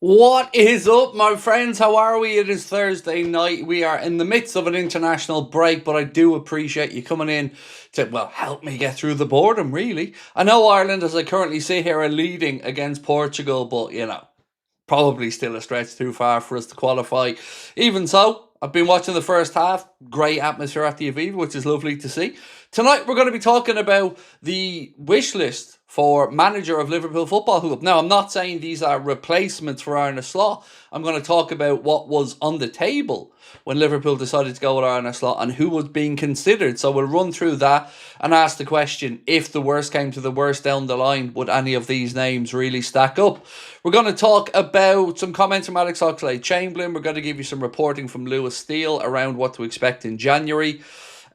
What is up, my friends? How are we? It is Thursday night. We are in the midst of an international break, but I do appreciate you coming in to, well, help me get through the boredom, really. I know Ireland, as I currently sit here, are leading against Portugal, but, probably still a stretch too far for us to qualify. Even so, I've been watching the first half. Great atmosphere at the Aviva, which is lovely to see. Tonight, we're going to be talking about the wish list for manager of Liverpool Football Club. Now, I'm not saying these are replacements for Arne Slot. I'm going to talk about what was on the table when Liverpool decided to go with Arne Slot and who was being considered. So we'll run through that and ask the question, if the worst came to the worst down the line, would any of these names really stack up? We're going to talk about some comments from Alex Oxlade-Chamberlain. We're going to give you some reporting from Lewis Steele around what to expect in January.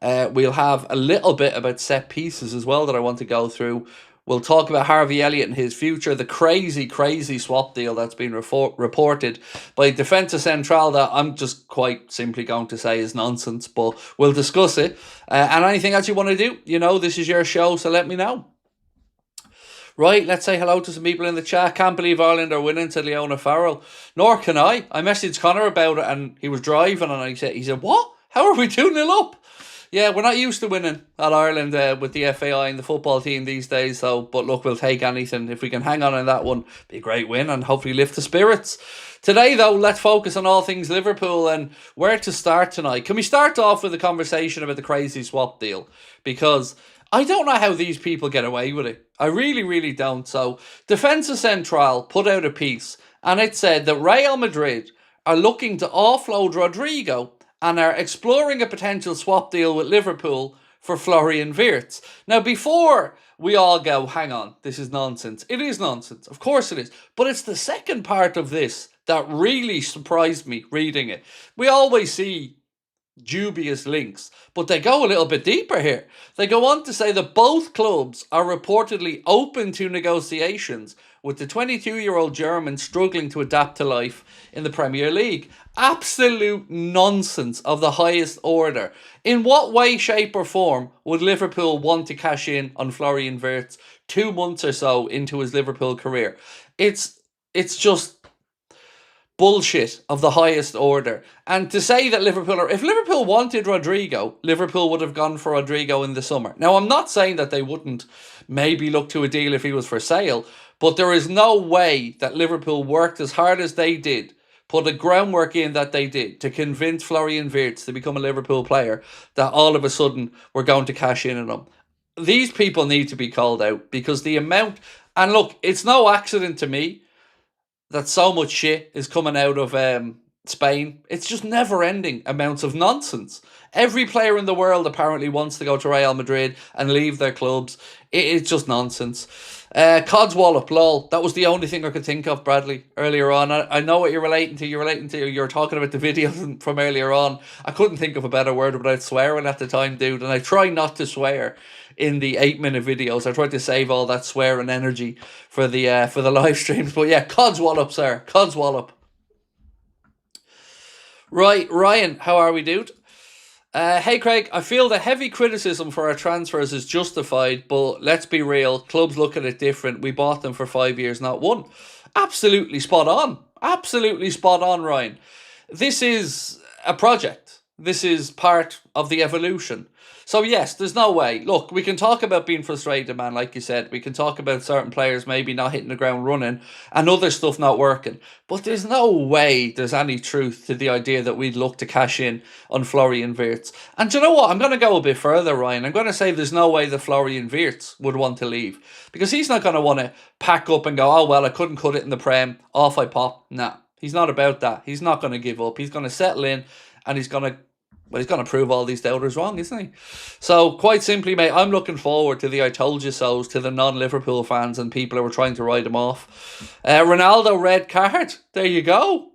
We'll have a little bit about set pieces as well that I want to go through. We'll talk about Harvey Elliott and his future, the crazy swap deal that's been reported by Defensa Central that I'm just quite simply going to say is nonsense, but we'll discuss it. And anything else you want to do, this is your show, so let me know. Right, let's say hello to some people in the chat. Can't believe Ireland are winning, said Leona Farrell. Nor can I. I messaged Connor about it and he was driving and he said, what? How are we 2-0 up? Yeah, we're not used to winning at Ireland with the FAI and the football team these days. So, but look, we'll take anything. If we can hang on in that one, be a great win and hopefully lift the spirits. Today, though, let's focus on all things Liverpool and where to start tonight. Can we start off with a conversation about the crazy swap deal? Because I don't know how these people get away with it. I really don't. So, Defensa Central put out a piece and it said that Real Madrid are looking to offload Rodrigo and are exploring a potential swap deal with Liverpool for Florian Wirtz. Now, before we all go, hang on, this is nonsense. It is nonsense. Of course it is. But it's the second part of this that really surprised me reading it. We always see dubious links, but they go a little bit deeper here. They go on to say that both clubs are reportedly open to negotiations with the 22-year-old German struggling to adapt to life in the Premier League. Absolute nonsense of the highest order. In what way, shape or form would Liverpool want to cash in on Florian Wirtz 2 months or so into his Liverpool career? It's just bullshit of the highest order. And to say that if Liverpool wanted Rodrigo, Liverpool would have gone for Rodrigo in the summer. Now, I'm not saying that they wouldn't maybe look to a deal if he was for sale, but there is no way that Liverpool worked as hard as they did, put the groundwork in that they did to convince Florian Wirtz to become a Liverpool player, that all of a sudden we're going to cash in on him. These people need to be called out because the amount, and look, it's no accident to me that so much shit is coming out of Spain. It's just never-ending amounts of nonsense. Every player in the world apparently wants to go to Real Madrid and leave their clubs. It's just nonsense. Codswallop, lol. That was the only thing I could think of, Bradley, earlier on. I know what you're relating to. You're talking about the videos from earlier on. I couldn't think of a better word without swearing at the time, dude. And I try not to swear in the 8-minute videos. I tried to save all that swearing energy for the live streams. But yeah, Codswallop, sir. Codswallop. Right, Ryan, how are we, dude? Hey Craig, I feel the heavy criticism for our transfers is justified, but let's be real, clubs look at it different. We bought them for 5 years, not one. Absolutely spot on. Absolutely spot on, Ryan. This is a project. This is part of the evolution. So yes, there's no way. Look, we can talk about being frustrated, man, like you said. We can talk about certain players maybe not hitting the ground running and other stuff not working. But there's no way there's any truth to the idea that we'd look to cash in on Florian Wirtz. And do you know what? I'm going to go a bit further, Ryan. I'm going to say there's no way that Florian Wirtz would want to leave. Because he's not going to want to pack up and go, oh, well, I couldn't cut it in the Prem. Off I pop. Nah, he's not about that. He's not going to give up. He's going to settle in and he's going to prove all these doubters wrong, isn't he? So, quite simply, mate, I'm looking forward to the I told you so's to the non-Liverpool fans and people who are trying to write him off. Ronaldo, red card. There you go.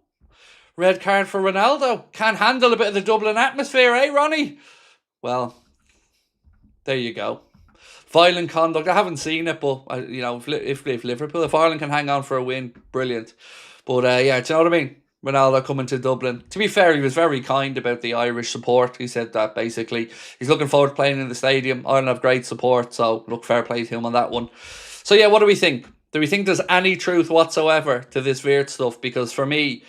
Red card for Ronaldo. Can't handle a bit of the Dublin atmosphere, eh, Ronnie? Well, there you go. Violent conduct. I haven't seen it, but, if Liverpool, if Ireland can hang on for a win, brilliant. But, yeah, do you know what I mean? Ronaldo coming to Dublin. To be fair, he was very kind about the Irish support. He said that basically he's looking forward to playing in the stadium. Ireland have great support, so look, fair play to him on that one. So yeah, what do we think? Do we think there's any truth whatsoever to this Wirtz stuff? Because for me,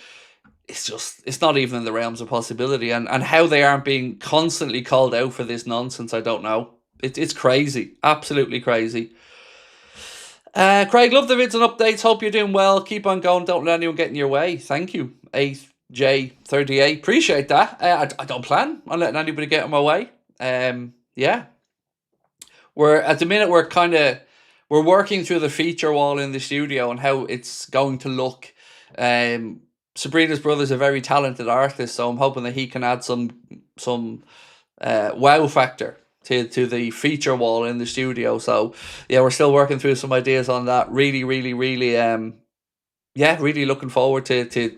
it's not even in the realms of possibility. And how they aren't being constantly called out for this nonsense, I don't know. It's crazy. Absolutely crazy. Craig, love the vids and updates. Hope you're doing well. Keep on going. Don't let anyone get in your way. Thank you. 8J38. Appreciate that. I don't plan on letting anybody get in my way. Yeah. At the minute, we're working through the feature wall in the studio and how it's going to look. Sabrina's brother's a very talented artist, so I'm hoping that he can add some wow factor to the feature wall in the studio. So yeah, we're still working through some ideas on that. Really looking forward to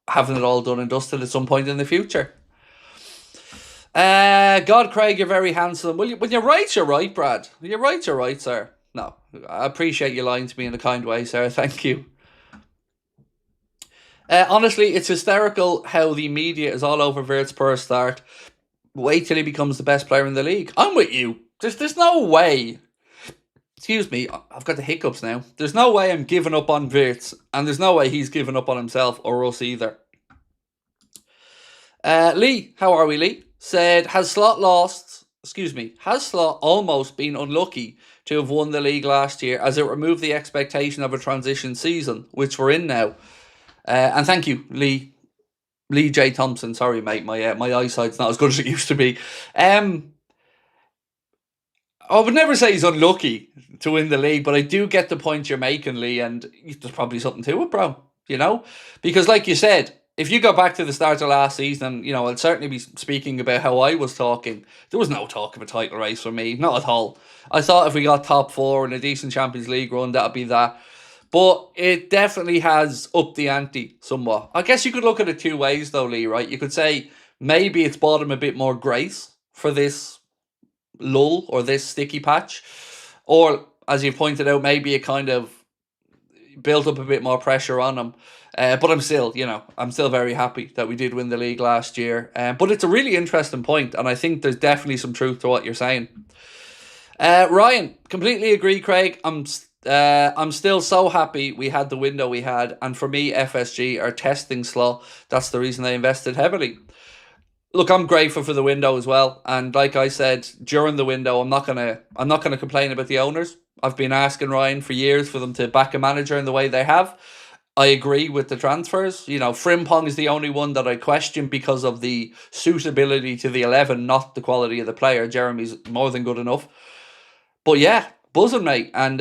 having it all done and dusted at some point in the future. God, Craig, you're very handsome. When you're right, you're right, Brad. When you're right, sir. No, I appreciate you lying to me in a kind way, sir. Thank you. Honestly, it's hysterical how the media is all over Wirtz per start. Wait till he becomes the best player in the league. I'm with you. There's no way. Excuse me, I've got the hiccups now. There's no way I'm giving up on Wirtz, and there's no way he's giving up on himself or us either. Lee, how are we, Lee? Said, has Slot almost been unlucky to have won the league last year as it removed the expectation of a transition season, which we're in now? And thank you, Lee J. Thompson. Sorry, mate, my eyesight's not as good as it used to be. I would never say he's unlucky to win the league, but I do get the point you're making, Lee, and there's probably something to it, bro. You know? Because like you said, if you go back to the start of last season, I'll certainly be speaking about how I was talking. There was no talk of a title race for me, not at all. I thought if we got top four and a decent Champions League run, that'd be that. But it definitely has upped the ante somewhat. I guess you could look at it two ways though, Lee, right? You could say maybe it's bought him a bit more grace for this lull or this sticky patch. Or, as you pointed out, maybe it kind of built up a bit more pressure on him. But I'm still very happy that we did win the league last year. But it's a really interesting point, and I think there's definitely some truth to what you're saying. Ryan, completely agree, Craig. I'm still so happy we had the window we had, and for me, FSG are testing Slot. That's the reason they invested heavily. Look, I'm grateful for the window as well, and like I said during the window, I'm not gonna complain about the owners. I've been asking Ryan for years for them to back a manager in the way they have. I agree with the transfers. Frimpong is the only one that I question because of the suitability to the 11, not the quality of the player. Jeremy's more than good enough. But yeah, buzzing, mate, and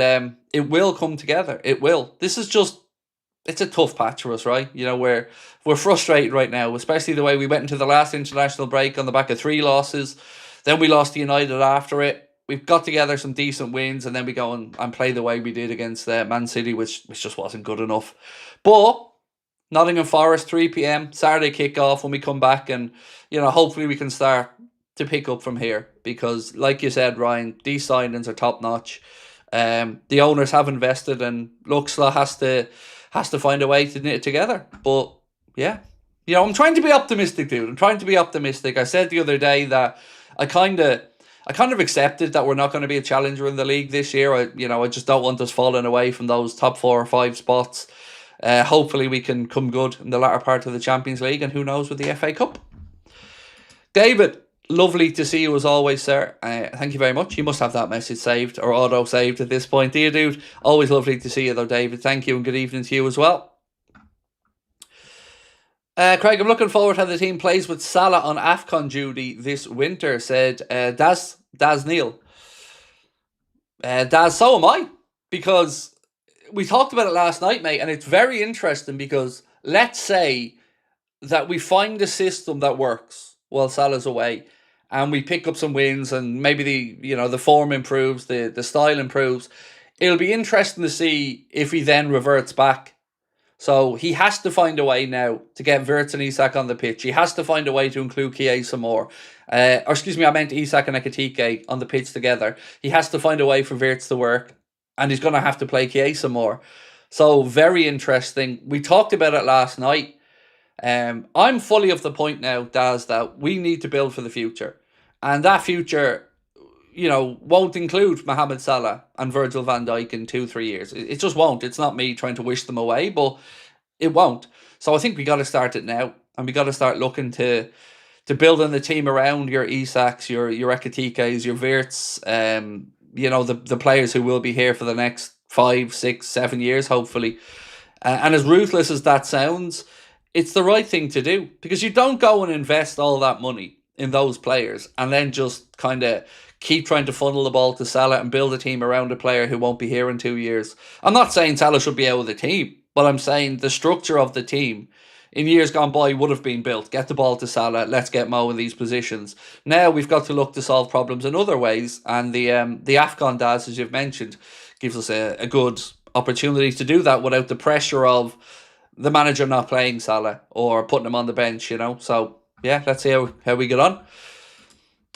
it will come together. It will. This is it's a tough patch for us, right? We're frustrated right now, especially the way we went into the last international break on the back of 3 losses. Then we lost to United after it. We've got together some decent wins, and then we go and play the way we did against Man City, which just wasn't good enough. But Nottingham Forest, 3 p.m, Saturday kickoff when we come back, and hopefully we can start to pick up from here, because like you said, Ryan, these signings are top notch. The owners have invested, and Slot has to find a way to knit it together. But yeah, I'm trying to be optimistic, dude. I'm trying to be optimistic. I said the other day that I kind of accepted that we're not going to be a challenger in the league this year. I just don't want us falling away from those top 4 or 5 spots. Hopefully we can come good in the latter part of the Champions League, and who knows with the FA Cup. David, lovely to see you as always, sir. Thank you very much. You must have that message saved or auto-saved at this point, do you, dude? Always lovely to see you though, David. Thank you, and good evening to you as well. Craig, I'm looking forward to how the team plays with Salah on AFCON duty this winter, said Daz Neil. Daz, so am I, because we talked about it last night, mate, and it's very interesting because let's say that we find a system that works while Salah's away, and we pick up some wins, and maybe the form improves, the style improves. It'll be interesting to see if he then reverts back. So he has to find a way now to get Wirtz and Isak on the pitch. He has to find a way to include Chiesa more. I meant Isak and Ekitike on the pitch together. He has to find a way for Wirtz to work, and he's going to have to play Chiesa more. So very interesting. We talked about it last night. I'm fully of the point now, Daz, that we need to build for the future. And that future, won't include Mohamed Salah and Virgil van Dijk in 2-3 years. It just won't. It's not me trying to wish them away, but it won't. So I think we got to start it now, and we got to start looking to building the team around your Isaks, your Ekitikes, your Wirtz, the players who will be here for the next 5, 6, 7 years, hopefully. And as ruthless as that sounds, it's the right thing to do, because you don't go and invest all that money in those players and then just kind of keep trying to funnel the ball to Salah and build a team around a player who won't be here in 2 years. I'm not saying Salah should be out of the team, but I'm saying the structure of the team in years gone by would have been built. Get the ball to Salah, let's get Mo in these positions. Now we've got to look to solve problems in other ways, and the AFCON DAS, as you've mentioned, gives us a good opportunity to do that without the pressure of the manager not playing Salah or putting him on the bench, So, yeah, let's see how we get on.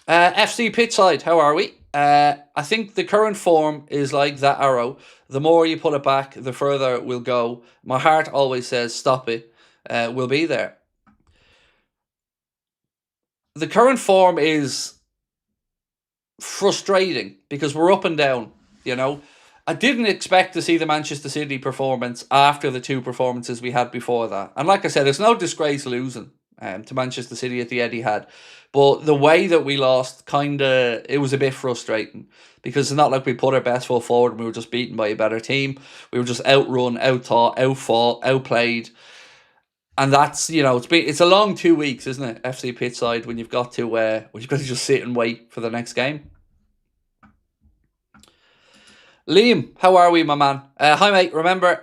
FC Pitchside, how are we? I think the current form is like that arrow. The more you pull it back, the further it will go. My heart always says, stop it. We'll be there. The current form is frustrating because we're up and down, I didn't expect to see the Manchester City performance after the 2 performances we had before that. And like I said, it's no disgrace losing to Manchester City at the Etihad. But the way that we lost, it was a bit frustrating, because it's not like we put our best foot forward and we were just beaten by a better team. We were just outrun, outtaught, outfought, outplayed. And that's, it's a long 2 weeks, isn't it? FC Pitchside, when you've got to just sit and wait for the next game. Liam, how are we, my man? Hi, mate. Remember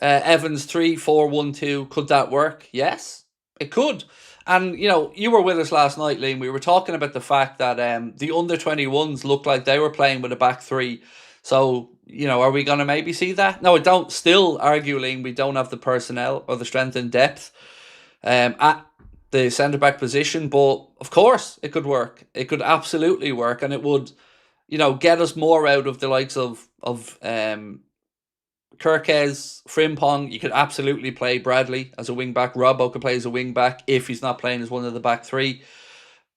Evans 3-4-1-2? Could that work? Yes, it could. And, you were with us last night, Liam. We were talking about the fact that the under-21s looked like they were playing with a back 3. So, are we going to maybe see that? No, I don't. Still, arguing, we don't have the personnel or the strength and depth at the centre-back position. But, of course, it could work. It could absolutely work. And it would, get us more out of the likes of Kirkes, Frimpong. You could absolutely play Bradley as a wing-back. Robbo could play as a wing-back if he's not playing as one of the back 3.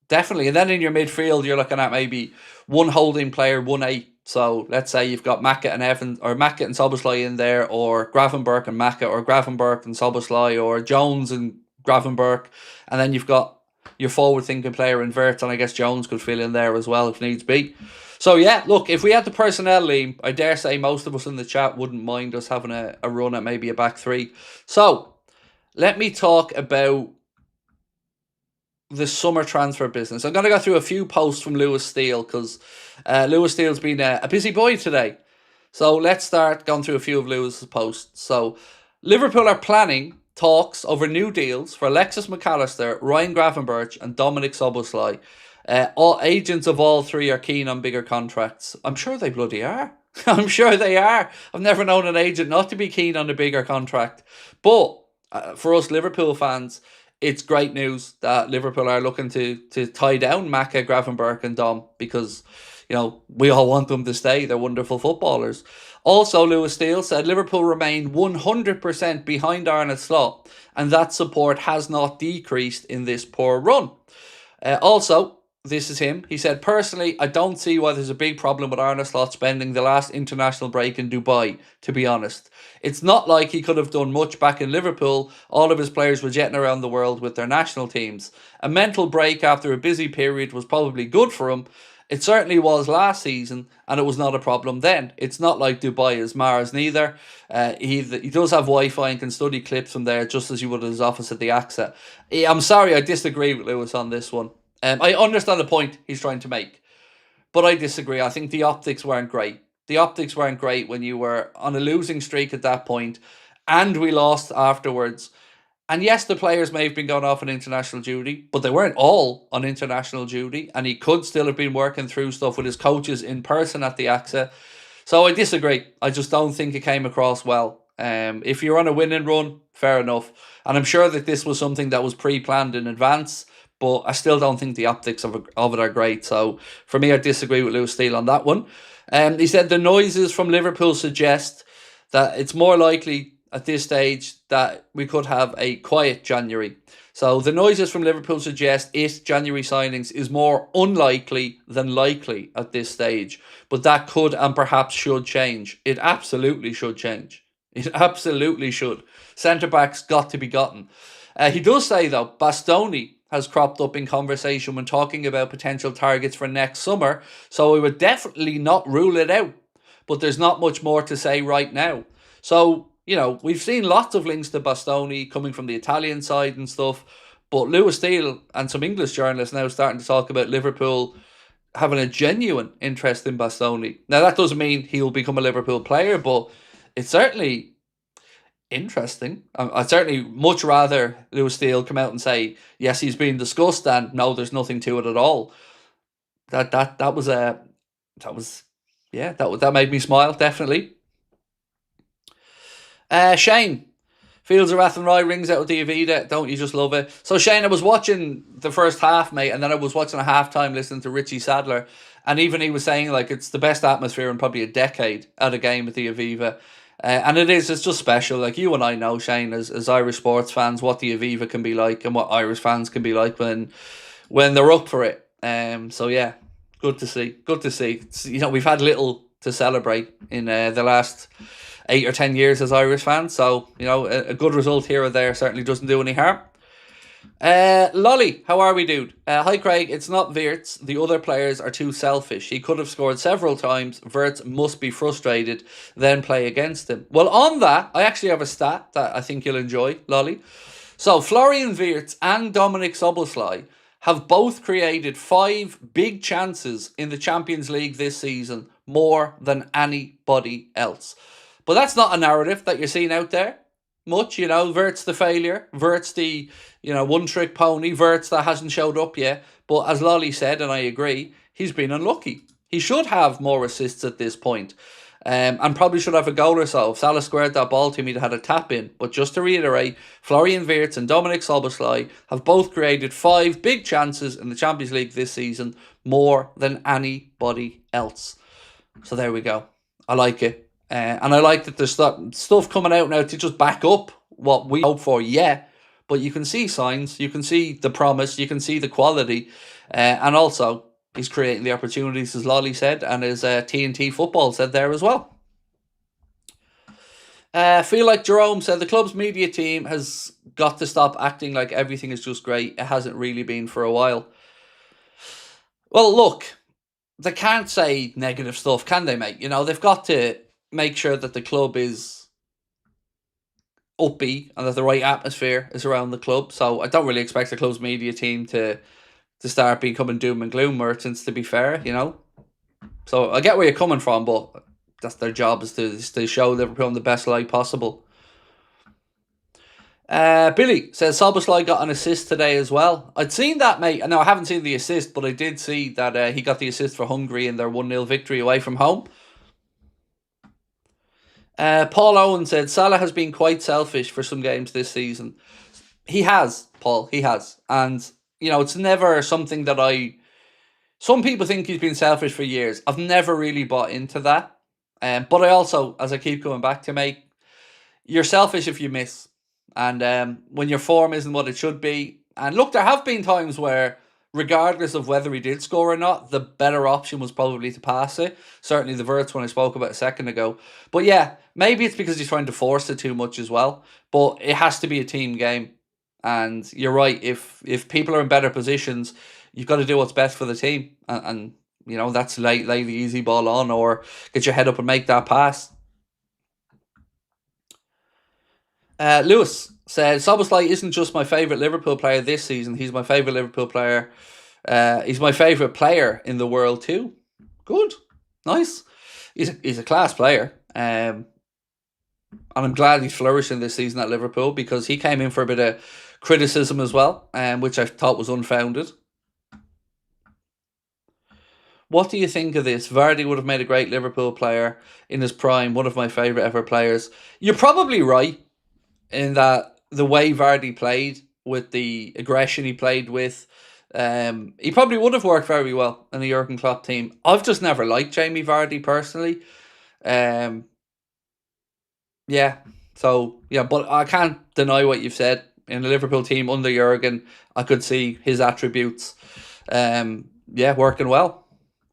Definitely. And then in your midfield, you're looking at maybe one holding player, 1-8. So let's say you've got MACCA and Evans, or MACCA and Szoboszlai in there, or Gravenberch and MACCA, or Gravenberch and Szoboszlai, or Jones and Gravenberch, and then you've got your forward-thinking player in Wirtz, and I guess Jones could fill in there as well if needs be. So yeah, look, if we had the personnel, Liam, I dare say most of us in the chat wouldn't mind us having a run at maybe a back 3. So let me talk about the summer transfer business. I'm going to go through a few posts from Lewis Steele, because Lewis Steele's been a busy boy today. So let's start going through a few of Lewis's posts. So Liverpool are planning talks over new deals for Alexis McAllister, Ryan Gravenberch and Dominic Szoboszlai. All agents of all 3 are keen on bigger contracts. I'm sure they bloody are. I'm sure they are. I've never known an agent not to be keen on a bigger contract. But for us Liverpool fans, it's great news that Liverpool are looking to tie down MACCA, Gravenberch and Dom, because, we all want them to stay. They're wonderful footballers. Also, Lewis Steele said Liverpool remain 100% behind Arne Slot, and that support has not decreased in this poor run. Also, this is him. He said, personally, I don't see why there's a big problem with Arne Slot spending the last international break in Dubai, to be honest. It's not like he could have done much back in Liverpool. All of his players were jetting around the world with their national teams. A mental break after a busy period was probably good for him. It certainly was last season, and it was not a problem then. It's not like Dubai is Mars neither. He does have Wi-Fi and can study clips from there, just as you would at his office at the AXA. I'm sorry, I disagree with Lewis on this one. I understand the point he's trying to make, but I disagree. I think the optics weren't great. The optics weren't great when you were on a losing streak at that point, and we lost afterwards. And yes, the players may have been going off on international duty, but they weren't all on international duty, and he could still have been working through stuff with his coaches in person at the AXA. So I disagree. I just don't think it came across well. If you're on a winning run, fair enough. And I'm sure that this was something that was pre-planned in advance, but I still don't think the optics of it are great. So for me, I disagree with Lewis Steele on that one. He said the noises from Liverpool suggest that it's more likely at this stage that we could have a quiet January. So the noises from Liverpool suggest January signings is more unlikely than likely at this stage. But that could and perhaps should change. It absolutely should change. It absolutely should. Centre-backs got to be gotten. He does say, though, Bastoni has cropped up in conversation when talking about potential targets for next summer. So we would definitely not rule it out. But there's not much more to say right now. So, we've seen lots of links to Bastoni coming from the Italian side and stuff, but Lewis Steele and some English journalists now starting to talk about Liverpool having a genuine interest in Bastoni. Now, that doesn't mean he'll become a Liverpool player, but it's certainly interesting. I'd certainly much rather Lewis Steele come out and say, yes, he's been discussed, and no, there's nothing to it at all. That made me smile, definitely. Shane, Fields of Athenry rings out with the Avida. Don't you just love it? So Shane, I was watching the first half, mate, and then I was watching a halftime listening to Richie Sadler, and even he was saying like it's the best atmosphere in probably a decade at a game at the Aviva. And it's just special. Like you and I know, Shane, as Irish sports fans, what the Aviva can be like and what Irish fans can be like when they're up for it. So yeah, good to see. Good to see. We've had little to celebrate in the last 8 or 10 years as Irish fans. So, a good result here or there certainly doesn't do any harm. Lolly, how are we, dude? Hi, Craig. It's not Wirtz. The other players are too selfish. He could have scored several times. Wirtz must be frustrated, then play against him. Well, on that, I actually have a stat that I think you'll enjoy, Lolly. So, Florian Wirtz and Dominic Szoboszlai have both created 5 big chances in the Champions League this season, more than anybody else. But that's not a narrative that you're seeing out there much, Wirtz the failure, Wirtz the, one-trick pony, Wirtz that hasn't showed up yet. But as Lolly said, and I agree, he's been unlucky. He should have more assists at this point. And probably should have a goal or so. If Salah squared that ball to him, he'd had a tap in. But just to reiterate, Florian Wirtz and Dominic Szoboszlai have both created 5 big chances in the Champions League this season, more than anybody else. So there we go. I like it. And I like that there's stuff coming out now to just back up what we hope for, but you can see signs, you can see the promise, you can see the quality, and also he's creating the opportunities, as Lolly said, and as TNT Football said there as well. Feel like Jerome said, the club's media team has got to stop acting like everything is just great. It hasn't really been for a while. Well, look, they can't say negative stuff, can they, mate? They've got to make sure that the club is upbeat and that the right atmosphere is around the club. So I don't really expect the club's media team to start becoming doom and gloom merchants, to be fair, So I get where you're coming from, but that's their job, is to show Liverpool in the best light possible. Billy says Szoboszlai got an assist today as well. I'd seen that, mate. No, I haven't seen the assist, but I did see that he got the assist for Hungary in their 1-0 victory away from home. Paul Owen said, Salah has been quite selfish for some games this season. He has, Paul, he has. And, it's never something that some people think he's been selfish for years. I've never really bought into that. But I also, as I keep coming back to, mate, you're selfish if you miss. And when your form isn't what it should be. And look, there have been times where, regardless of whether he did score or not, the better option was probably to pass it. Certainly the Wirtz one I spoke about a second ago. But yeah, maybe it's because he's trying to force it too much as well. But it has to be a team game. And you're right, if people are in better positions, you've got to do what's best for the team. And that's lay the easy ball on or get your head up and make that pass. Lewis said, Szoboszlai isn't just my favourite Liverpool player this season. He's my favourite Liverpool player. He's my favourite player in the world too. Good. Nice. He's a class player. And I'm glad he's flourishing this season at Liverpool, because he came in for a bit of criticism as well, which I thought was unfounded. What do you think of this? Vardy would have made a great Liverpool player in his prime, one of my favourite ever players. You're probably right in that the way Vardy played, with the aggression he played with, he probably would have worked very well in the Jurgen Klopp team. I've just never liked Jamie Vardy personally. Yeah, but I can't deny what you've said in a Liverpool team under Jurgen, I could see his attributes, working well.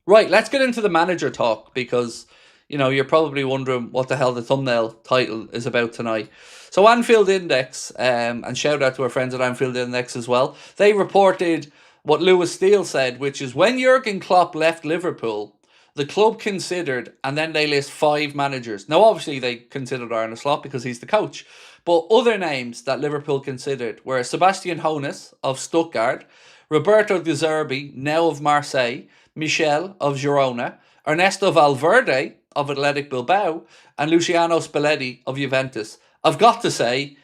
Right, let's get into the manager talk because, you're probably wondering what the hell the thumbnail title is about tonight. So Anfield Index, and shout out to our friends at Anfield Index as well, they reported what Lewis Steele said, which is when Jurgen Klopp left Liverpool, the club considered, and then they list 5 managers. Now, obviously, they considered Arne Slot because he's the coach. But other names that Liverpool considered were Sebastian Hoeneß of Stuttgart, Roberto De Zerbi, now of Marseille, Michel of Girona, Ernesto Valverde of Athletic Bilbao, and Luciano Spalletti of Juventus. I've got to say,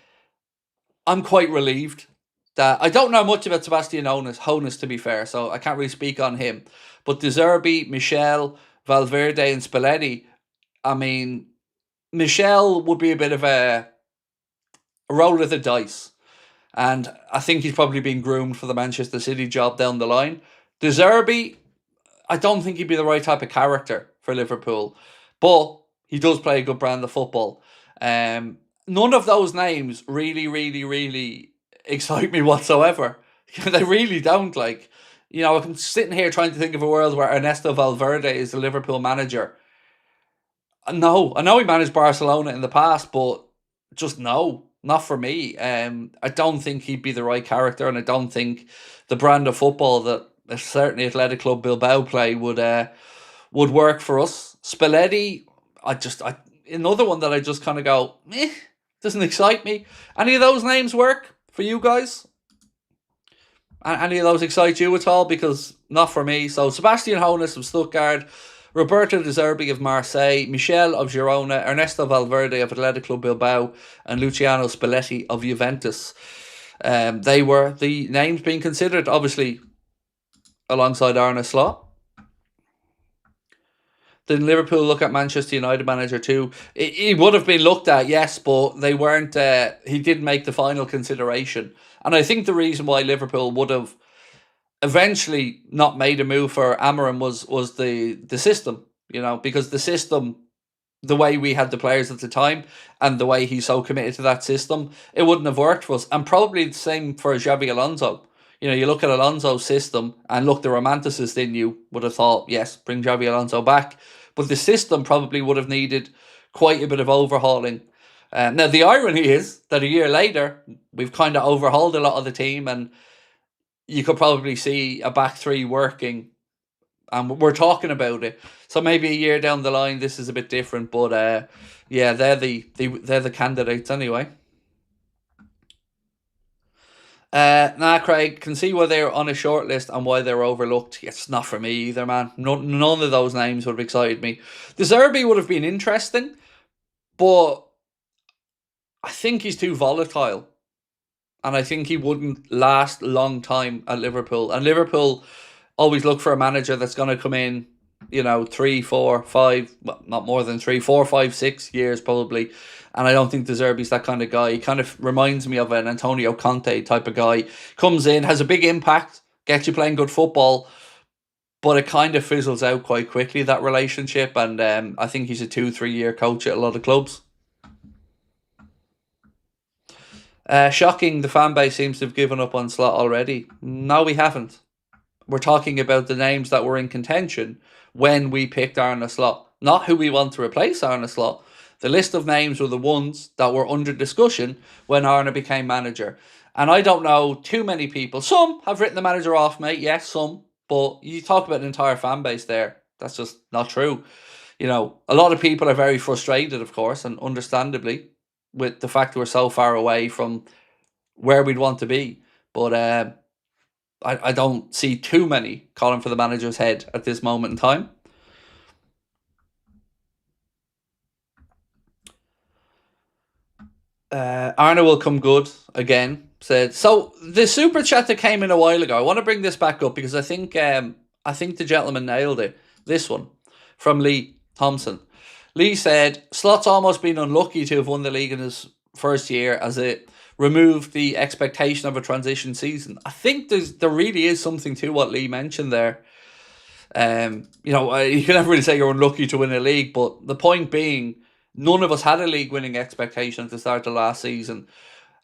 I'm quite relieved that I don't know much about Sebastian Hoeneß, to be fair, so I can't really speak on him. But De Zerbi, Michel, Valverde, and Spalletti, I mean, Michel would be a bit of a roll of the dice. And I think he's probably been groomed for the Manchester City job down the line. De Zerbi, I don't think he'd be the right type of character for Liverpool. But he does play a good brand of football. None of those names really, really, really excite me whatsoever. They really don't. I'm sitting here trying to think of a world where Ernesto Valverde is the Liverpool manager. No, I know he managed Barcelona in the past, but just no, not for me. I don't think he'd be the right character, and I don't think the brand of football that certainly Athletic Club Bilbao play would work for us. Spalletti, another one that I just kind of go, doesn't excite me. Any of those names work for you guys? Any of those excite you at all? Because not for me. So Sebastian Hoeneß of Stuttgart, Roberto De Zerbi of Marseille, Michel of Girona, Ernesto Valverde of Athletic Club Bilbao, and Luciano Spalletti of Juventus. They were the names being considered, obviously, alongside Arne Slot. Did Liverpool look at Manchester United manager too? He would have been looked at, yes, but they weren't. He didn't make the final consideration. And I think the reason why Liverpool would have eventually not made a move for Amorim was the system, because the system, the way we had the players at the time and the way he's so committed to that system, it wouldn't have worked for us. And probably the same for Xabi Alonso. You look at Alonso's system and look, the romanticist in you would have thought, yes, bring Xabi Alonso back. But the system probably would have needed quite a bit of overhauling. Now, the irony is that a year later, we've kind of overhauled a lot of the team, and you could probably see a back three working, and we're talking about it. So maybe a year down the line, this is a bit different. But they're the candidates anyway. Craig, can see why they're on a shortlist and why they're overlooked. It's not for me either, man. None of those names would have excited me. De Zerbi would have been interesting, but I think he's too volatile. And I think he wouldn't last a long time at Liverpool. And Liverpool always look for a manager that's going to come in, 3, 4, 5, well, not more than 3, 4, 5, 6 years probably. And I don't think De Zerbi's that kind of guy. He kind of reminds me of an Antonio Conte type of guy. Comes in, has a big impact, gets you playing good football, but it kind of fizzles out quite quickly, that relationship. And I think he's a 2-3 year coach at a lot of clubs. Shocking, the fan base seems to have given up on Slot already. No, we haven't. We're talking about the names that were in contention when we picked Arne Slot, not who we want to replace Arne Slot. The list of names were the ones that were under discussion when Arne became manager. And I don't know too many people. Some have written the manager off, mate. Yes, some. But you talk about an entire fan base there. That's just not true. A lot of people are very frustrated, of course, and understandably, with the fact we're so far away from where we'd want to be. But I don't see too many calling for the manager's head at this moment in time. Arne will come good again, said. So the super chat that came in a while ago, I want to bring this back up because I think the gentleman nailed it. This one from Lee Thompson. Lee said, Slot's almost been unlucky to have won the league in his first year as it removed the expectation of a transition season. I think there really is something to what Lee mentioned there. You can never really say you're unlucky to win a league, but the point being, none of us had a league winning expectation at the start of last season,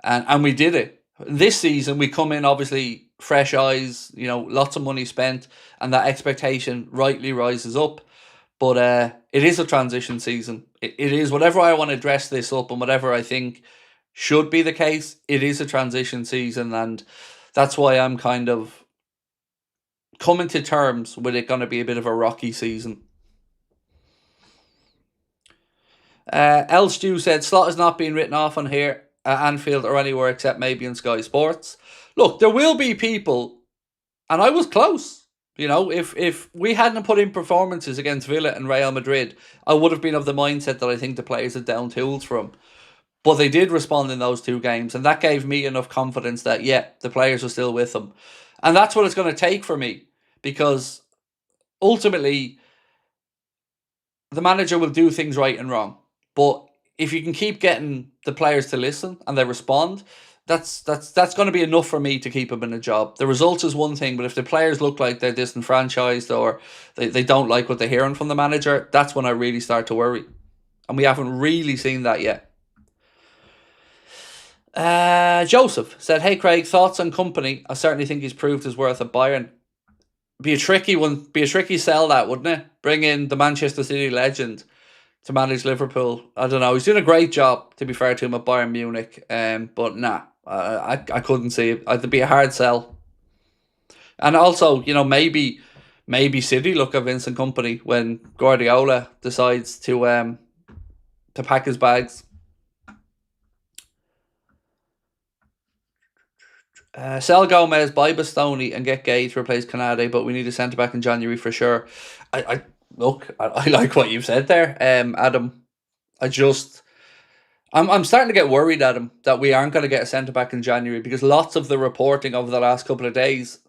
and we did it. This season, we come in, obviously, fresh eyes, lots of money spent, and that expectation rightly rises up. But it is a transition season. It is, whatever I want to dress this up and whatever I think should be the case, it is a transition season, and that's why I'm kind of coming to terms with it going to be a bit of a rocky season. L Stew said, Slot is not being written off on here at Anfield or anywhere except maybe in Sky Sports. Look, there will be people, and I was close. If we hadn't put in performances against Villa and Real Madrid, I would have been of the mindset that I think the players are down tools from. But they did respond in those two games, and that gave me enough confidence that, yeah, the players are still with them. And that's what it's going to take for me, because ultimately, the manager will do things right and wrong. But if you can keep getting the players to listen and they respond, that's going to be enough for me to keep them in a job. The results is one thing, but if the players look like they're disenfranchised or they don't like what they're hearing from the manager, that's when I really start to worry. And we haven't really seen that yet. Joseph said, hey Craig, thoughts on company? I certainly think he's proved his worth at Bayern. Be a tricky one. Be a tricky sell, that, wouldn't it? Bring in the Manchester City legend to manage Liverpool. I don't know. He's doing a great job, to be fair to him, at Bayern Munich. But nah, I couldn't see it. It'd be a hard sell. And also, maybe City look at Vincent Kompany when Guardiola decides to pack his bags. Sell Gomez, buy Bastoni and get Gay to replace Canade, but we need a centre-back in January for sure. I like what you've said there, Adam. I'm starting to get worried, Adam, that we aren't going to get a centre-back in January, because lots of the reporting over the last couple of days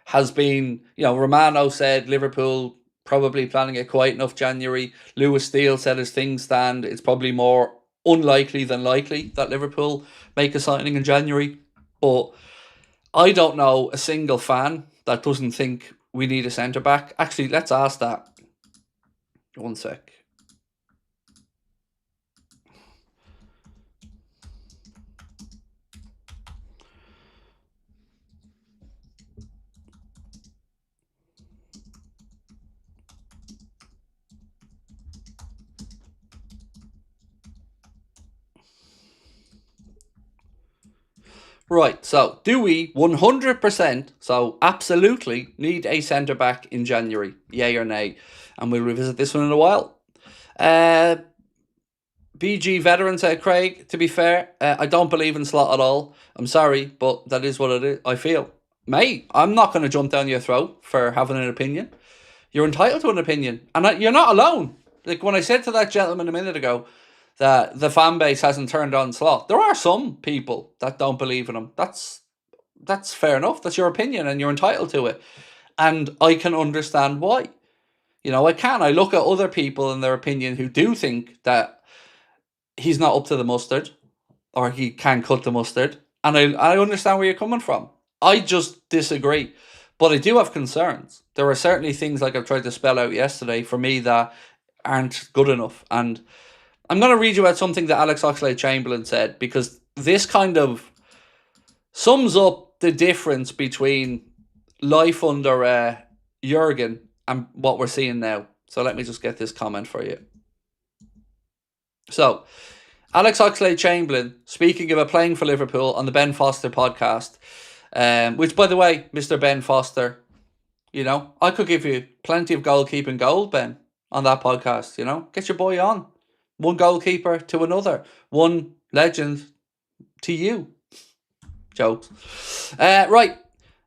has been, Romano said Liverpool probably planning it quite enough January. Lewis Steele said as things stand, it's probably more unlikely than likely that Liverpool make a signing in January. But I don't know a single fan that doesn't think we need a centre-back. Actually, let's ask that. One sec. Right, so do we 100%, so absolutely, need a centre-back in January? Yay or nay? And we'll revisit this one in a while. BG Veteran said, Craig, to be fair, I don't believe in Slot at all. I'm sorry, but that is what it is. I feel. Mate, I'm not going to jump down your throat for having an opinion. You're entitled to an opinion. And you're not alone. Like when I said to that gentleman a minute ago that the fan base hasn't turned on Slot, there are some people that don't believe in him. That's fair enough. That's your opinion and you're entitled to it. And I can understand why. I can. I look at other people and their opinion who do think that he's not up to the mustard or he can cut the mustard. And I understand where you're coming from. I just disagree. But I do have concerns. There are certainly things, like I've tried to spell out yesterday, for me that aren't good enough. And I'm going to read you out something that Alex Oxlade-Chamberlain said, because this kind of sums up the difference between life under Jurgen and what we're seeing now. So let me just get this comment for you. So, Alex Oxlade-Chamberlain, speaking about playing for Liverpool on the Ben Foster podcast, which, by the way, Mr. Ben Foster, I could give you plenty of goalkeeping gold, Ben, on that podcast, Get your boy on. One goalkeeper to another. One legend to you. Jokes. Right.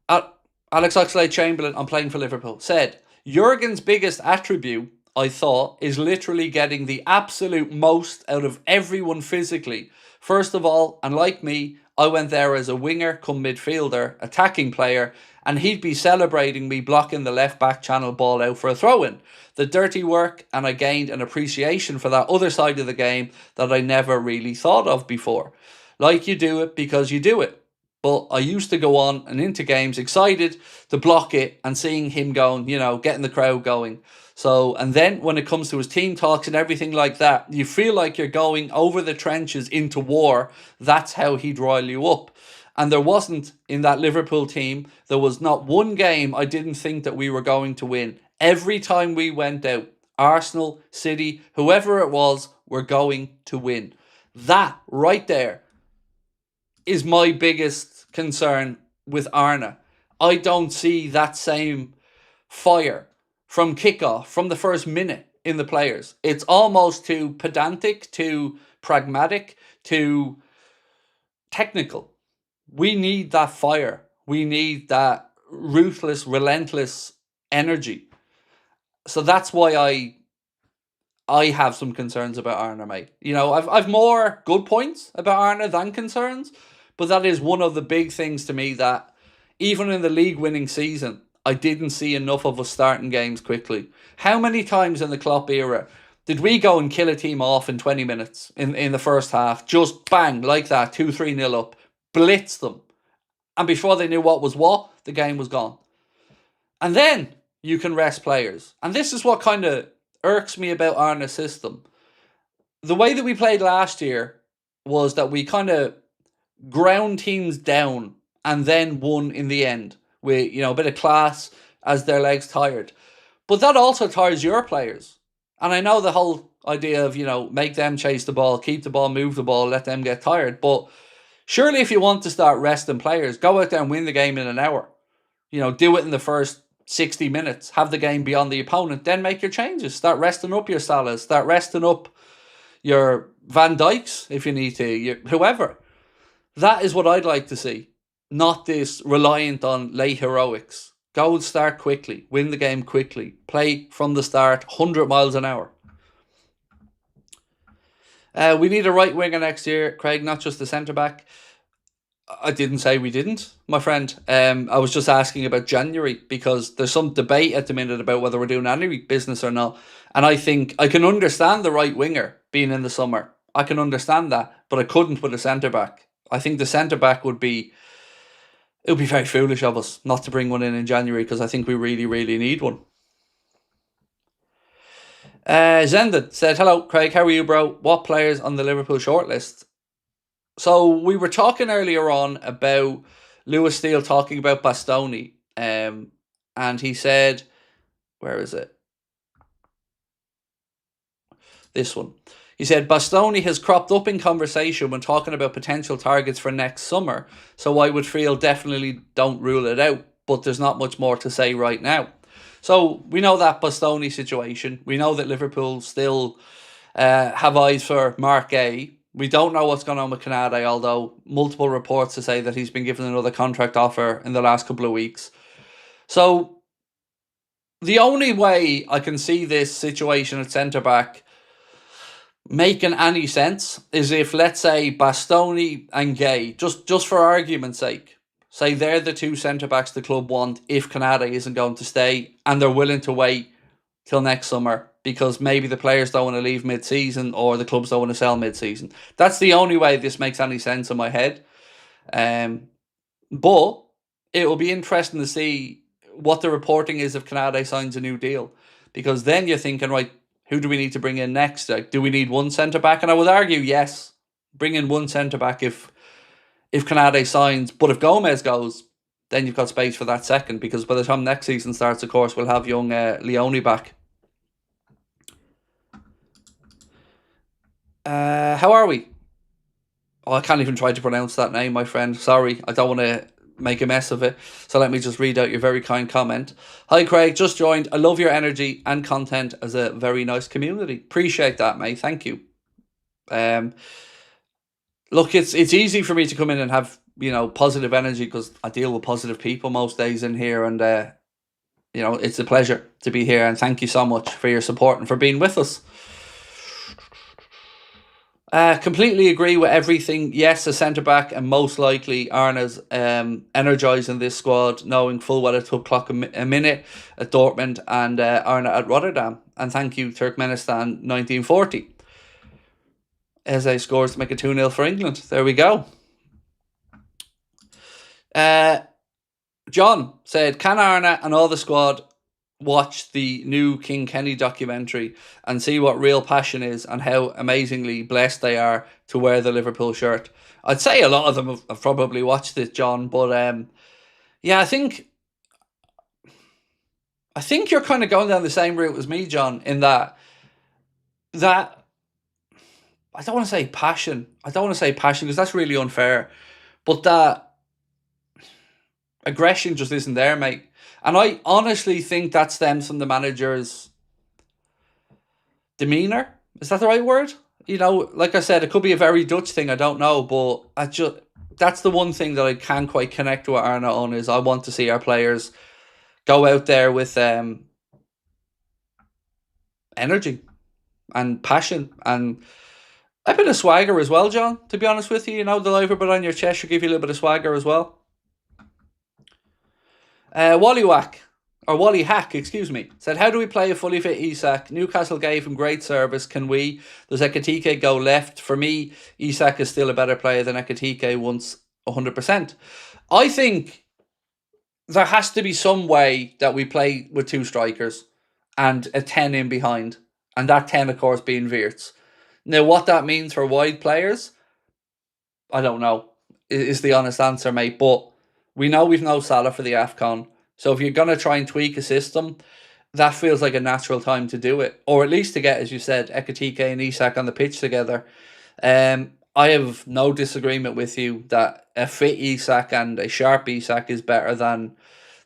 Alex Oxlade-Chamberlain on playing for Liverpool said, Jurgen's biggest attribute, I thought, is literally getting the absolute most out of everyone physically. First of all, and like me, I went there as a winger come midfielder, attacking player, and he'd be celebrating me blocking the left back channel ball out for a throw-in. The dirty work, and I gained an appreciation for that other side of the game that I never really thought of before. Like you do it because you do it. But I used to go on and into games excited to block it and seeing him going, getting the crowd going. So, and then when it comes to his team talks and everything like that, you feel like you're going over the trenches into war. That's how he'd rile you up. And there wasn't, in that Liverpool team, there was not one game I didn't think that we were going to win. Every time we went out, Arsenal, City, whoever it was, were going to win. That right there is my biggest concern with Arne. I don't see that same fire from kickoff, from the first minute in the players. It's almost too pedantic, too pragmatic, too technical. We need that fire. We need that ruthless, relentless energy. So that's why I have some concerns about Arne, mate. You know, I've more good points about Arne than concerns, but that is one of the big things to me that even in the league winning season, I didn't see enough of us starting games quickly. How many times in the Klopp era did we go and kill a team off in 20 minutes in the first half? Just bang, like that, 2-3-0 up, blitz them. And before they knew what was what, the game was gone. And then you can rest players. And this is what kind of irks me about Arne's system. The way that we played last year was that we kind of ground teams down and then won in the end with, you know, a bit of class as their legs tired. But that also tires your players. And I know the whole idea of, you know, make them chase the ball, keep the ball, move the ball, let them get tired. But surely if you want to start resting players, go out there and win the game in an hour. You know, do it in the first 60 minutes. Have the game beyond the opponent. Then make your changes. Start resting up your Salahs. Start resting up your Van Dijks if you need to. Whoever. That is what I'd like to see. Not this reliant on late heroics. Go and start quickly. Win the game quickly. Play from the start 100 miles an hour. We need a right winger next year, Craig, not just a centre-back. I didn't say we didn't, my friend. I was just asking about January because there's some debate at the minute about whether we're doing any business or not. And I think I can understand the right winger being in the summer. I can understand that, but I couldn't with a centre-back. I think the centre-back would be... It would be very foolish of us not to bring one in January because I think we really, really need one. Zended said, hello, Craig, how are you, bro? What players on the Liverpool shortlist? So we were talking earlier on about Lewis Steele talking about Bastoni. And he said, where is it? This one. He said, Bastoni has cropped up in conversation when talking about potential targets for next summer, so I would feel definitely don't rule it out, but there's not much more to say right now. So we know that Bastoni situation. We know that Liverpool still have eyes for Mark A. We don't know what's going on with Canade, although multiple reports to say that he's been given another contract offer in the last couple of weeks. So the only way I can see this situation at centre-back making any sense is if, let's say, Bastoni and Gay, just for argument's sake, say they're the two centre-backs the club want if Canade isn't going to stay, and they're willing to wait till next summer because maybe the players don't want to leave mid-season or the clubs don't want to sell mid-season. That's the only way this makes any sense in my head. But it will be interesting to see what the reporting is if Canade signs a new deal, because then you're thinking, right, who do we need to bring in next? Like, do we need one centre-back? And I would argue, yes, bring in one centre-back if Canade signs. But if Gomez goes, then you've got space for that second, because by the time next season starts, of course, we'll have young Leone back. How are we? Oh, I can't even try to pronounce that name, my friend. Sorry, I don't want to make a mess of it. So let me just read out your very kind comment. Hi, Craig, just joined. I love your energy and content as a very nice community. Appreciate that, mate. Thank you. Look, it's easy for me to come in and have, you know, positive energy because I deal with positive people most days in here, and you know, it's a pleasure to be here, and thank you so much for your support and for being with us. Completely agree with everything. Yes, a centre-back, and most likely Arne's energising this squad, knowing full well it took clock a minute at Dortmund and Arne at Rotterdam. And thank you, Turkmenistan 1940. Eze scores to make it 2-0 for England. There we go. John said, can Arne and all the squad watch the new King Kenny documentary and see what real passion is and how amazingly blessed they are to wear the Liverpool shirt. I'd say a lot of them have probably watched it, John, but yeah, I think you're kind of going down the same route as me, John, in that I don't want to say passion. I don't want to say passion because that's really unfair, but that aggression just isn't there, mate. And I honestly think that stems from the manager's demeanour. Is that the right word? You know, like I said, it could be a very Dutch thing. I don't know, but that's the one thing that I can't quite connect with Arna on is I want to see our players go out there with energy and passion and a bit of swagger as well, John. To be honest with you, you know, the liver bit on your chest should give you a little bit of swagger as well. Wally Hack, excuse me, said, how do we play a fully fit Isak? Newcastle gave him great service. Can we? Does Ekitike go left? For me, Isak is still a better player than Ekitike once 100%. I think there has to be some way that we play with two strikers and a 10 in behind. And that 10, of course, being Wirtz. Now, what that means for wide players, I don't know, is the honest answer, mate. But we know we've no Salah for the AFCON. So if you're going to try and tweak a system, that feels like a natural time to do it. Or at least to get, as you said, Ekitike and Isak on the pitch together. I have no disagreement with you that a fit Isak and a sharp Isak is better than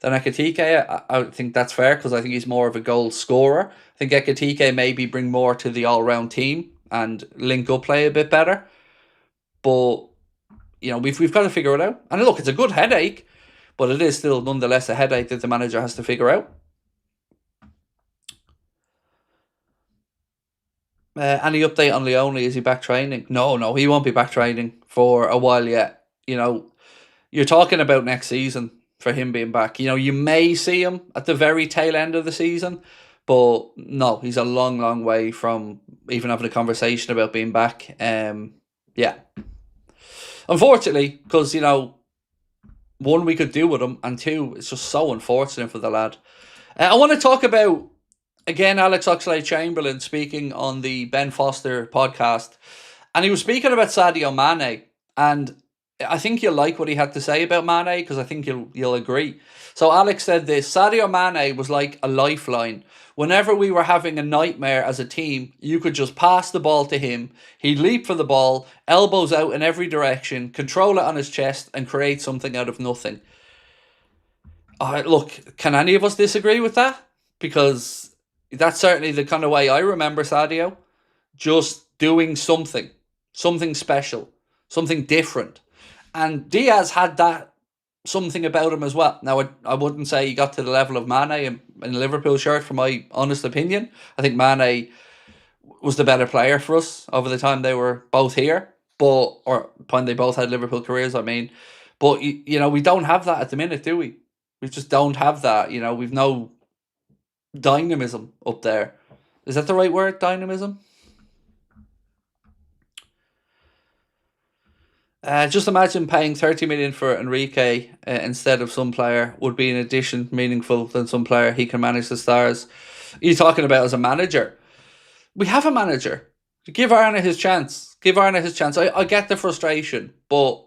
Ekitike. I think that's fair because I think he's more of a goal scorer. I think Ekitike maybe bring more to the all-round team and link up play a bit better. But, you know, we've got to figure it out. And look, it's a good headache, but it is still nonetheless a headache that the manager has to figure out. Any update on Leone? Is he back training? No, he won't be back training for a while yet. You know, you're talking about next season for him being back. You know, you may see him at the very tail end of the season, but no, he's a long, long way from even having a conversation about being back. Yeah. Unfortunately, because, you know, one, we could do with him, and two, it's just so unfortunate for the lad. I want to talk about, again, Alex Oxlade-Chamberlain speaking on the Ben Foster podcast, and he was speaking about Sadio Mane, and I think you'll like what he had to say about Mane, because I think you'll agree. So Alex said this: Sadio Mane was like a lifeline. Whenever we were having a nightmare as a team, you could just pass the ball to him. He'd leap for the ball, elbows out in every direction, control it on his chest, and create something out of nothing. Look, can any of us disagree with that? Because that's certainly the kind of way I remember Sadio. Just doing something special, something different. And Diaz had that something about him as well. Now, I wouldn't say he got to the level of Mane in a Liverpool shirt, for my honest opinion. I think Mane was the better player for us over the time they were both here, or when they both had Liverpool careers, I mean. But, you know, we don't have that at the minute, do we? We just don't have that. You know, we've no dynamism up there. Is that the right word, dynamism? Just imagine paying 30 million for Enrique instead of some player would be an addition meaningful than some player. He can manage the stars. You're talking about as a manager. We have a manager. Give Arna his chance. I get the frustration, but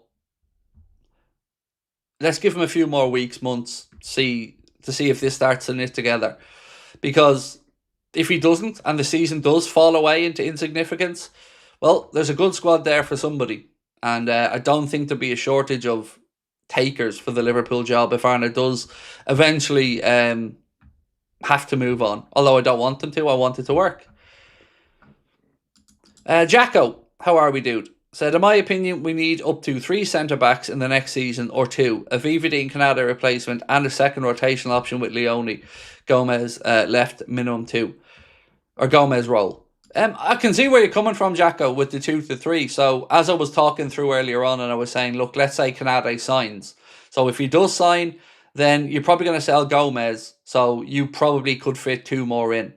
let's give him a few more weeks, months, to see if this starts to knit together. Because if he doesn't, and the season does fall away into insignificance, well, there's a good squad there for somebody. And I don't think there'll be a shortage of takers for the Liverpool job if Arna does eventually have to move on. Although I don't want them to. I want it to work. Jacko, how are we, dude? Said, in my opinion, we need up to 3 centre-backs in the next season, or 2. A VVD and Canada replacement and a second rotational option with Leone. Gomez left minimum 2. Or Gomez role. I can see where you're coming from, Jacko, with the 2 to 3. So, as I was talking through earlier on, and I was saying, look, let's say Canada signs. So, if he does sign, then you're probably going to sell Gomez. So, you probably could fit 2 more in.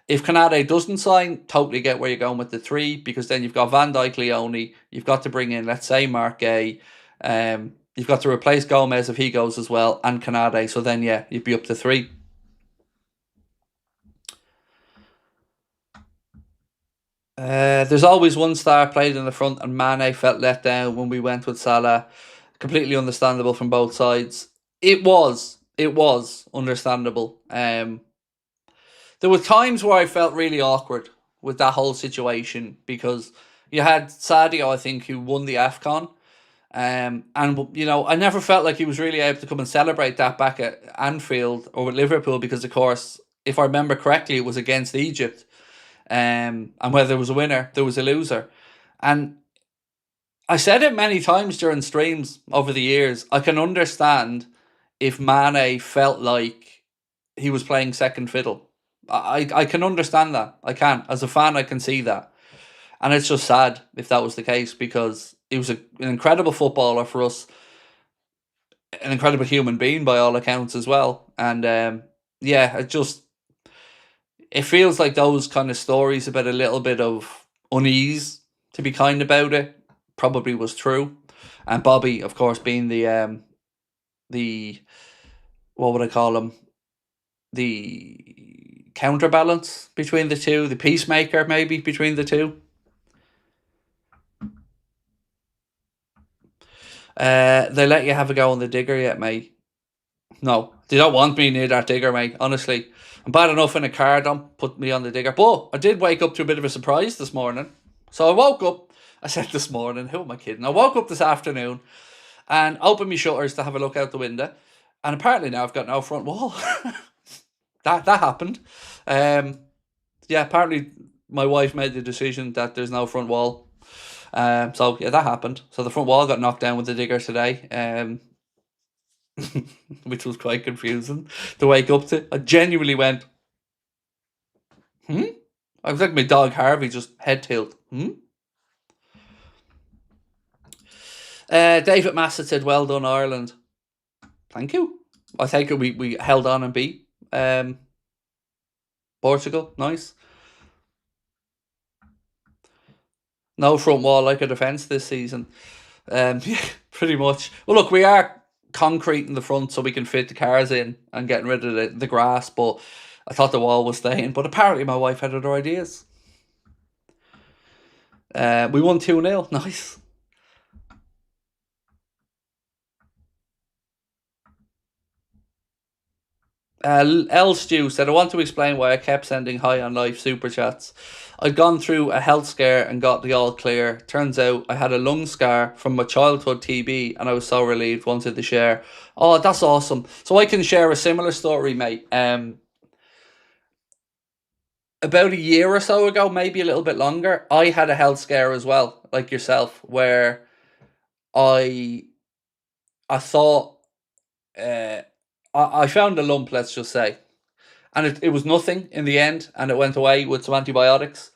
If Canada doesn't sign, totally get where you're going with the 3, because then you've got Van Dijk, Leone. You've got to bring in, let's say, Mark Gay. You've got to replace Gomez if he goes as well, and Canada. So, then, yeah, you'd be up to 3. There's always one star played in the front, and Mane felt let down when we went with Salah. Completely understandable from both sides. It was understandable. There were times where I felt really awkward with that whole situation because you had Sadio, I think, who won the AFCON. And I never felt like he was really able to come and celebrate that back at Anfield or with Liverpool because, of course, if I remember correctly, it was against Egypt. And where there was a winner, there was a loser. And I said it many times during streams over the years. I can understand if Mane felt like he was playing second fiddle. I can understand that. I can. As a fan, I can see that. And it's just sad if that was the case because he was an incredible footballer for us, an incredible human being by all accounts as well. And yeah, it feels like those kind of stories about a little bit of unease, to be kind about it, probably was true. And Bobby, of course, being the what would I call him? The counterbalance between the two, the peacemaker maybe between the two. They let you have a go on the digger yet, mate? No, they don't want me near that digger, mate. Honestly, I'm bad enough in a car. Don't put me on the digger. But I did wake up to a bit of a surprise this morning. So I woke up. I said this morning. Who am I kidding? I woke up this afternoon and opened my shutters to have a look out the window. And apparently now I've got no front wall. that happened. Yeah, apparently my wife made the decision that there's no front wall. So yeah, that happened. So the front wall got knocked down with the digger today. Which was quite confusing to wake up to. I genuinely went, I was like my dog Harvey, just head tilt. David Massett said, "Well done, Ireland." Thank you. I think we held on and beat Portugal. Nice. No front wall like a defence this season. Yeah, pretty much. Well, look, we are concrete in the front so we can fit the cars in and getting rid of the grass, but I thought the wall was staying. But apparently my wife had other ideas. We won 2-0. Nice. L Stew said, "I want to explain why I kept sending high on life super chats. I'd gone through a health scare and got the all clear. Turns out I had a lung scar from my childhood TB and I was so relieved, wanted to share." Oh, that's awesome. So I can share a similar story, mate. About a year or so ago, maybe a little bit longer, I had a health scare as well, like yourself, where I I thought I found a lump, let's just say, and it was nothing in the end, and it went away with some antibiotics,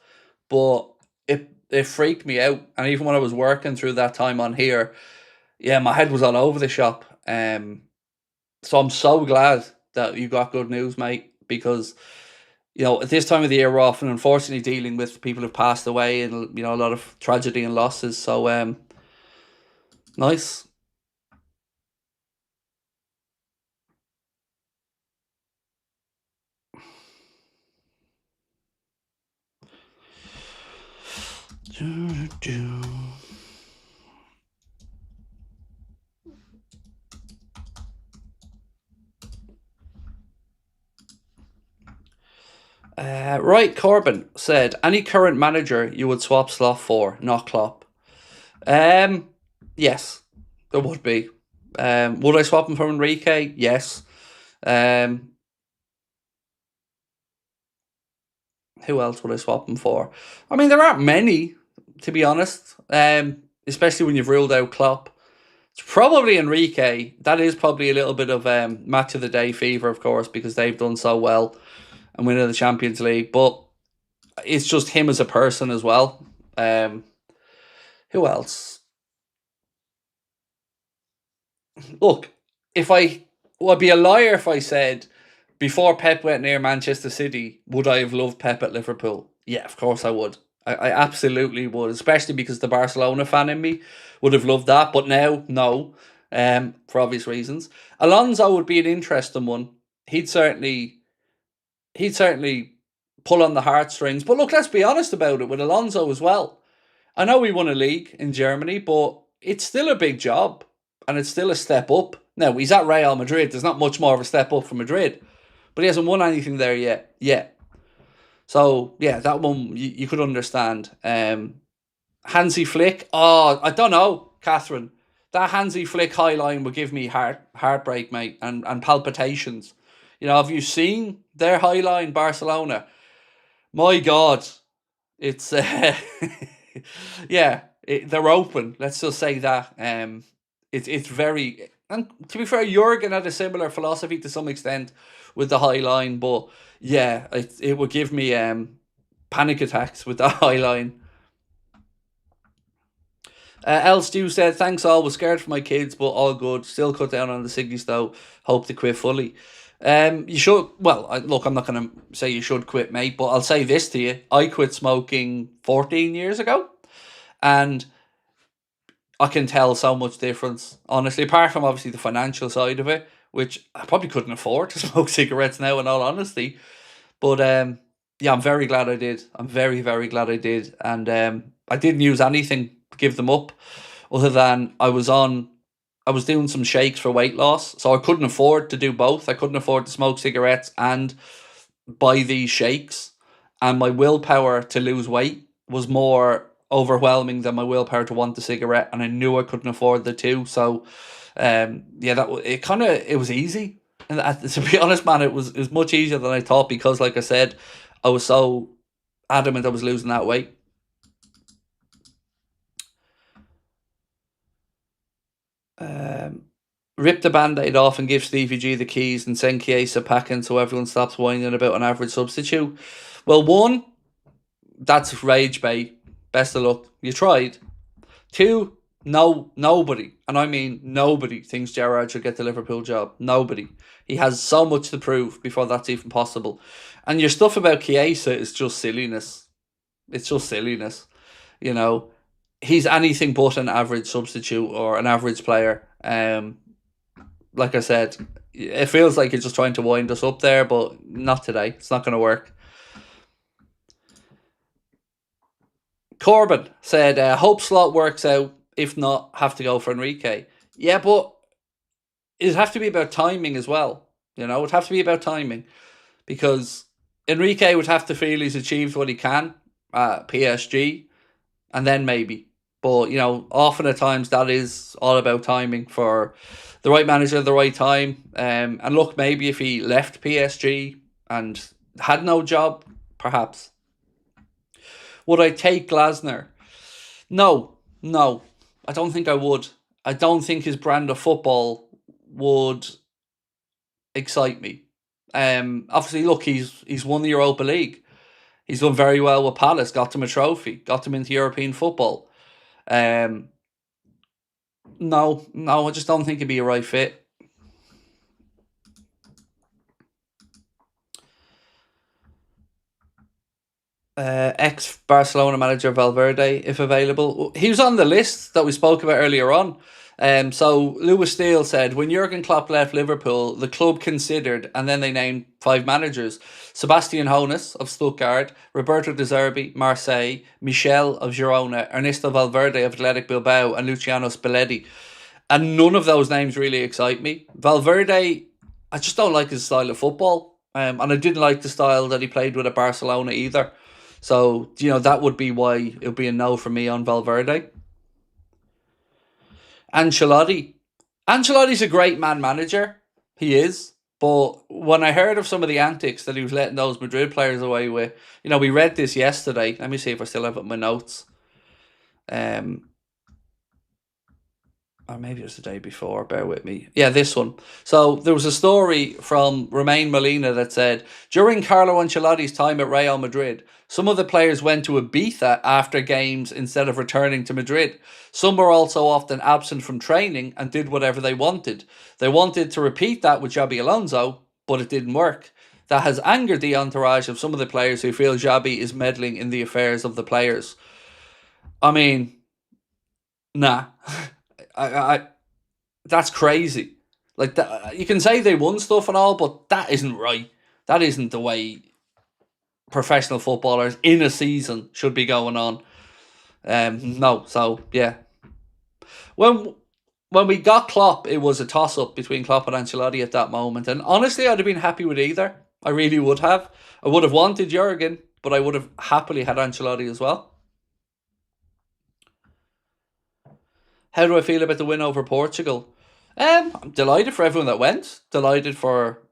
but it freaked me out, and even when I was working through that time on here, yeah, my head was all over the shop. So I'm so glad that you got good news, mate, because at this time of the year we're often unfortunately dealing with people who've passed away and a lot of tragedy and losses. So nice. Right, Corbin said, "Any current manager you would swap Slough for, not Klopp?" Yes, there would be. Would I swap him for Enrique? Yes. Who else would I swap him for? I mean, there aren't many, to be honest. Especially when you've ruled out Klopp. It's probably Enrique. That is probably a little bit of match of the day fever, of course, because they've done so well and winning the Champions League. But it's just him as a person as well. Who else? Look, I'd be a liar if I said before Pep went near Manchester City, would I have loved Pep at Liverpool? Yeah, of course I would. I absolutely would, especially because the Barcelona fan in me would have loved that. But now, no, for obvious reasons. Alonso would be an interesting one. He'd certainly pull on the heartstrings. But look, let's be honest about it with Alonso as well. I know he won a league in Germany, but it's still a big job and it's still a step up. Now, he's at Real Madrid. There's not much more of a step up from Madrid, but he hasn't won anything there yet. So, yeah, that one you could understand. Hansi Flick. Oh, I don't know, Catherine. That Hansi Flick high line would give me heartbreak, mate, and palpitations. Have you seen their high line, Barcelona? My God, it's yeah, they're open. Let's just say that. It's very, and to be fair, Jurgen had a similar philosophy to some extent with the high line, but yeah, it would give me panic attacks with the high line. El Stew said, thanks all, was scared for my kids, but all good. Still cut down on the ciggies though. Hope to quit fully. You should, well, look, I'm not going to say you should quit, mate, but I'll say this to you. I quit smoking 14 years ago, and I can tell so much difference, honestly, apart from obviously the financial side of it, which I probably couldn't afford to smoke cigarettes now, in all honesty. But yeah, I'm very glad I did. I'm very, very glad I did. And I didn't use anything to give them up other than I was doing some shakes for weight loss. So I couldn't afford to do both. I couldn't afford to smoke cigarettes and buy these shakes. And my willpower to lose weight was more overwhelming than my willpower to want the cigarette. And I knew I couldn't afford the two. So yeah, it was easy. And to be honest, man, it was much easier than I thought because, like I said, I was so adamant I was losing that weight. Rip the band-aid off and give Stevie G the keys and send Chiesa packing so everyone stops whining about an average substitute. Well, one, that's rage bait. Best of luck. You tried. Two, no, nobody, and I mean nobody, thinks Gerrard should get the Liverpool job. Nobody. He has so much to prove before that's even possible. And your stuff about Chiesa is just silliness. It's just silliness. He's anything but an average substitute or an average player. Like I said, it feels like you're just trying to wind us up there, but not today. It's not going to work. Corbin said, hope slot works out. If not, have to go for Enrique. Yeah, but it'd have to be about timing as well. It'd have to be about timing because Enrique would have to feel he's achieved what he can at PSG and then maybe. But, often at times that is all about timing for the right manager at the right time. And look, maybe if he left PSG and had no job, perhaps. Would I take Glasner? No. I don't think I would. I don't think his brand of football would excite me. Obviously, look, he's won the Europa League. He's done very well with Palace, got them a trophy, got them into European football. No, I just don't think he'd be a right fit. Ex-Barcelona manager Valverde, if available. He was on the list that we spoke about earlier on. So Lewis Steele said, when Jurgen Klopp left Liverpool, the club considered, and then they named 5 managers: Sebastian Hoeneß of Stuttgart, Roberto De Zerbi, Marseille, Michel of Girona, Ernesto Valverde of Athletic Bilbao, and Luciano Spalletti. And none of those names really excite me. Valverde, I just don't like his style of football. And I didn't like the style that he played with at Barcelona either. So, that would be why it would be a no for me on Valverde. Ancelotti's a great manager. He is. But when I heard of some of the antics that he was letting those Madrid players away with, we read this yesterday. Let me see if I still have it in my notes. Or maybe it was the day before, bear with me. Yeah, this one. So there was a story from Romain Molina that said, during Carlo Ancelotti's time at Real Madrid, some of the players went to Ibiza after games instead of returning to Madrid. Some were also often absent from training and did whatever they wanted. They wanted to repeat that with Xabi Alonso, but it didn't work. That has angered the entourage of some of the players who feel Xabi is meddling in the affairs of the players. I mean, nah. I that's crazy. Like that, you can say they won stuff and all, but that isn't right. That isn't the way professional footballers in a season should be going on. No, so yeah. When we got Klopp, it was a toss-up between Klopp and Ancelotti at that moment. And honestly, I'd have been happy with either. I really would have. I would have wanted Jurgen, but I would have happily had Ancelotti as well. How do I feel about the win over Portugal? I'm delighted for everyone that went. Delighted for,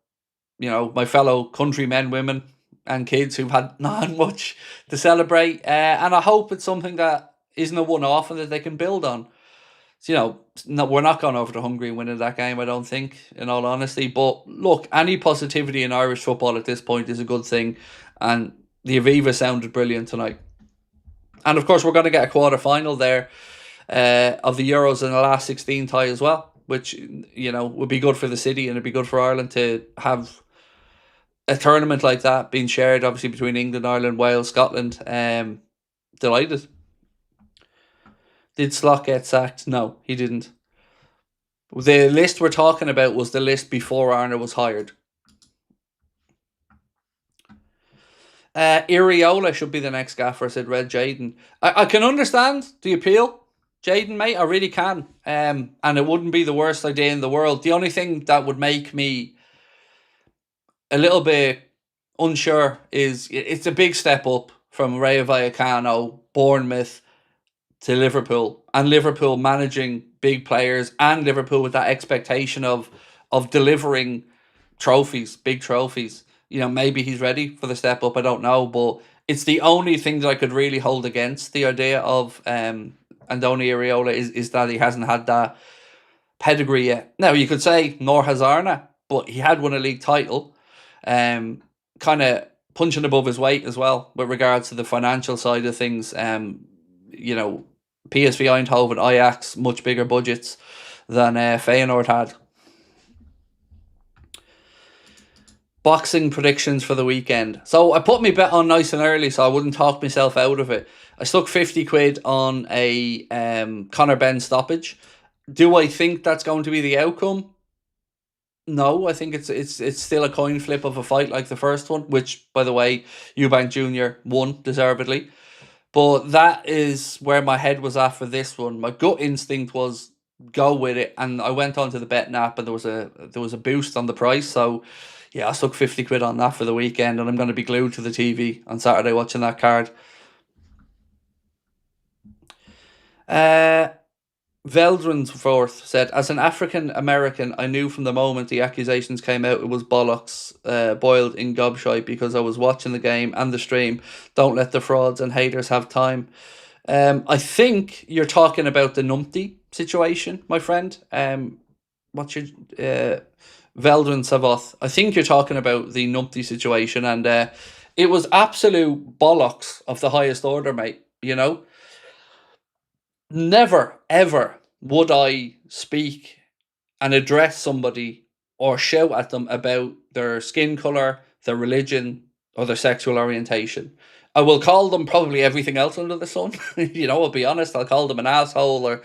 my fellow countrymen, women, and kids who've had not much to celebrate. And I hope it's something that isn't a one-off and that they can build on. So, no, we're not going over to Hungary and winning that game, I don't think, in all honesty. But look, any positivity in Irish football at this point is a good thing. And the Aviva sounded brilliant tonight. And of course, we're going to get a quarter-final there of the Euros in the last 16 tie as well, which, would be good for the city and it'd be good for Ireland to have a tournament like that being shared, obviously, between England, Ireland, Wales, Scotland. Delighted. Did Slot get sacked? No, he didn't. The list we're talking about was the list before Arna was hired. Iriola should be the next gaffer, said Red Jaden. I can understand the appeal, Jaden, mate. I really can. And it wouldn't be the worst idea in the world. The only thing that would make me a little bit unsure is it's a big step up from Rayo Vallecano, Bournemouth to Liverpool, and Liverpool managing big players, and Liverpool with that expectation of delivering trophies, big trophies. Maybe he's ready for the step up. I don't know, but it's the only thing that I could really hold against the idea of Andoni Iriola is that he hasn't had that pedigree yet. Now you could say nor has Arna, but he had won a league title, kind of punching above his weight as well with regards to the financial side of things. PSV Eindhoven, Ajax, much bigger budgets than Feyenoord had. Boxing predictions for the weekend. So I put my bet on nice and early so I wouldn't talk myself out of it. I stuck 50 quid on a Conor Benn stoppage. Do I think that's going to be the outcome? No, I think it's still a coin flip of a fight like the first one, which, by the way, Eubank Jr. won deservedly. But that is where my head was at for this one. My gut instinct was go with it, and I went onto the betting app, and there was a boost on the price. So, yeah, I stuck 50 quid on that for the weekend, and I'm going to be glued to the TV on Saturday watching that card. Veldran's fourth said, as an African American, I knew from the moment the accusations came out it was bollocks boiled in gobshite because I was watching the game and the stream. Don't let the frauds and haters have time. I think you're talking about the Numpty situation, my friend. What's your Veldran Savoth? I think you're talking about the Numpty situation, and it was absolute bollocks of the highest order, mate. Never, ever would I speak and address somebody or shout at them about their skin colour, their religion, or their sexual orientation. I will call them probably everything else under the sun. I'll be honest, I'll call them an asshole,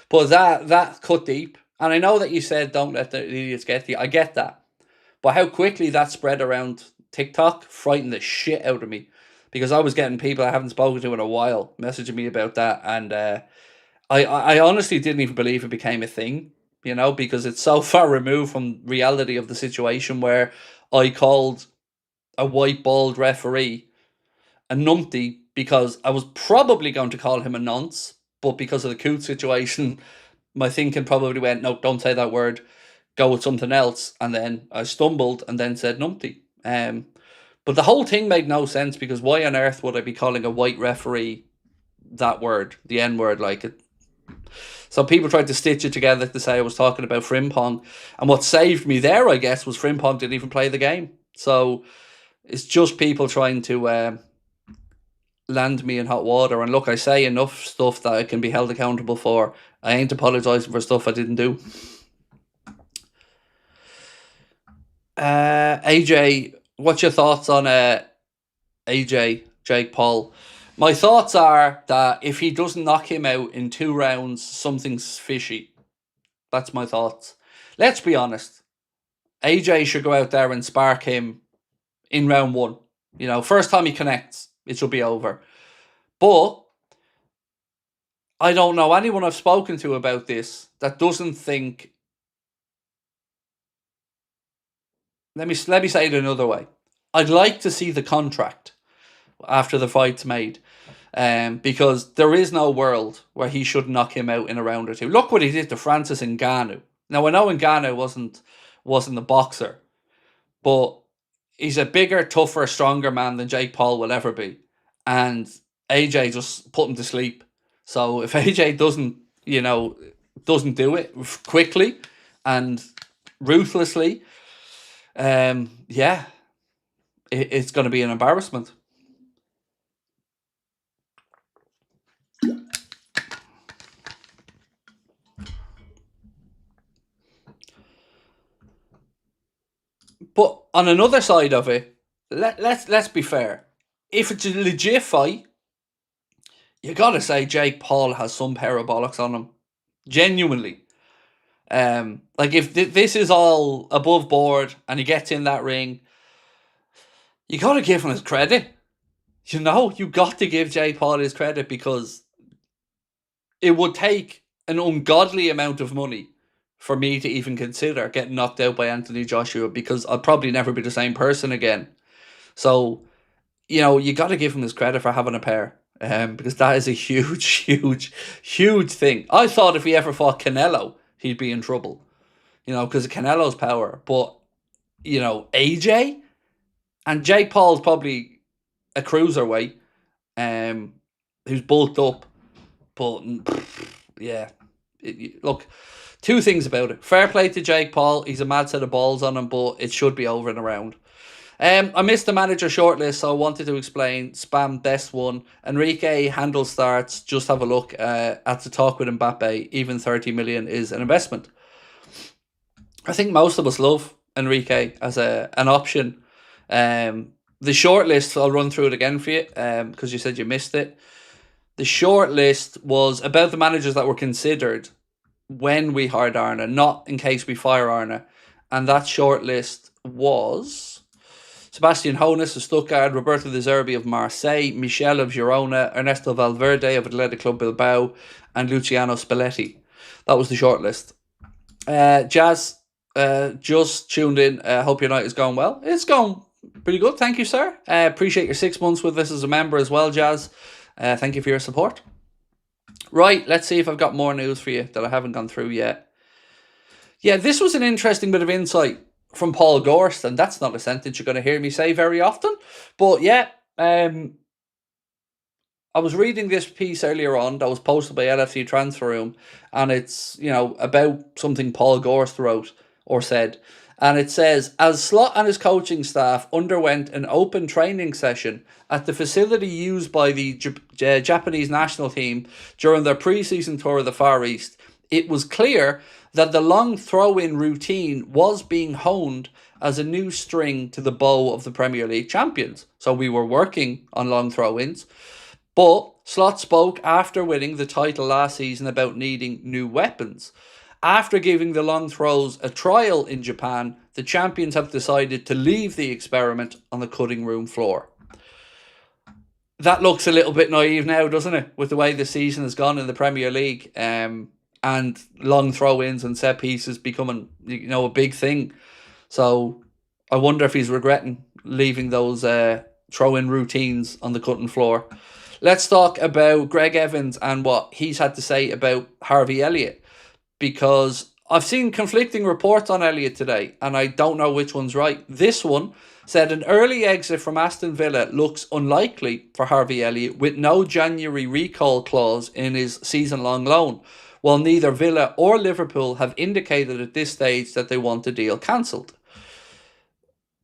but that cut deep. And I know that you said don't let the idiots get you. I get that. But how quickly that spread around TikTok frightened the shit out of me. Because I was getting people I haven't spoken to in a while messaging me about that, and I honestly didn't even believe it became a thing, because it's so far removed from reality of the situation where I called a white bald referee a numpty because I was probably going to call him a nonce, but because of the Coote situation, my thinking probably went, no, don't say that word, go with something else, and then I stumbled and then said numpty. But the whole thing made no sense because why on earth would I be calling a white referee that word, the N word, like it? So people tried to stitch it together to say I was talking about Frimpong. And what saved me there, I guess, was Frimpong didn't even play the game. So it's just people trying to land me in hot water. And look, I say enough stuff that I can be held accountable for. I ain't apologising for stuff I didn't do. AJ, what's your thoughts on AJ, Jake Paul? My thoughts are that if he doesn't knock him out in 2 rounds, something's fishy. That's my thoughts. Let's be honest. AJ should go out there and spark him in round 1. You know, first time he connects, it should be over. But I don't know anyone I've spoken to about this that doesn't think. Let me say it another way. I'd like to see the contract after the fight's made, because there is no world where he should knock him out in a round or two. Look what he did to Francis Ngannou. Now I know Ngannou wasn't a boxer, but he's a bigger, tougher, stronger man than Jake Paul will ever be, and AJ just put him to sleep. So if AJ doesn't do it quickly and ruthlessly, yeah, it's going to be an embarrassment. But on another side of it, let's be fair. If it's a legit fight, you gotta say Jake Paul has some parabolics on him. Genuinely. Like if this is all above board and he gets in that ring, you gotta give him his credit. You know, you got to give Jake Paul his credit, because it would take an ungodly amount of money for me to even consider getting knocked out by Anthony Joshua, because I'll probably never be the same person again. So, you know, you got to give him his credit for having a pair, because that is a huge, huge, huge thing. I thought if he ever fought Canelo, he'd be in trouble, you know, because of Canelo's power. But, you know, AJ and Jake Paul's probably a cruiserweight, who's bulked up. But, yeah, look, two things about it. Fair play to Jake Paul. He's a mad set of balls on him, but it should be over and around. I missed the manager shortlist, so I wanted to explain. Spam best one. Enrique handle starts. Just have a look at the talk with Mbappe. Even 30 million is an investment. I think most of us love Enrique as an option. The shortlist, I'll run through it again for you, because you said you missed it. The shortlist was about the managers that were considered when we hired Arne, not in case we fire Arne. And that shortlist was Sebastian Hoeneß of Stuttgart, Roberto De Zerbi of Marseille, Michel of Girona, Ernesto Valverde of Athletic Club Bilbao, and Luciano Spalletti. That was the shortlist. Jazz, just tuned in. Hope your night is going well. It's going pretty good, thank you, sir. Appreciate your 6 months with us as a member as well, Jazz. Thank you for your support. Right, let's see if I've got more news for you that I haven't gone through yet. Yeah, this was an interesting bit of insight from Paul Gorst, and that's not a sentence you're going to hear me say very often. But yeah, I was reading this piece earlier on that was posted by LFC Transfer Room, and it's, you know, about something Paul Gorst wrote or said. And it says, as Slot and his coaching staff underwent an open training session at the facility used by the Japanese national team during their pre-season tour of the Far East, it was clear that the long throw-in routine was being honed as a new string to the bow of the Premier League champions. So we were working on long throw-ins. But Slot spoke after winning the title last season about needing new weapons. After giving the long throws a trial in Japan, the champions have decided to leave the experiment on the cutting room floor. That looks a little bit naive now, doesn't it? With the way the season has gone in the Premier League, and long throw-ins and set pieces becoming, you know, a big thing. So I wonder if he's regretting leaving those throw-in routines on the cutting floor. Let's talk about Greg Evans and what he's had to say about Harvey Elliott, because I've seen conflicting reports on Elliott today, and I don't know which one's right. This one said an early exit from Aston Villa looks unlikely for Harvey Elliott, with no January recall clause in his season-long loan, while neither Villa or Liverpool have indicated at this stage that they want the deal cancelled.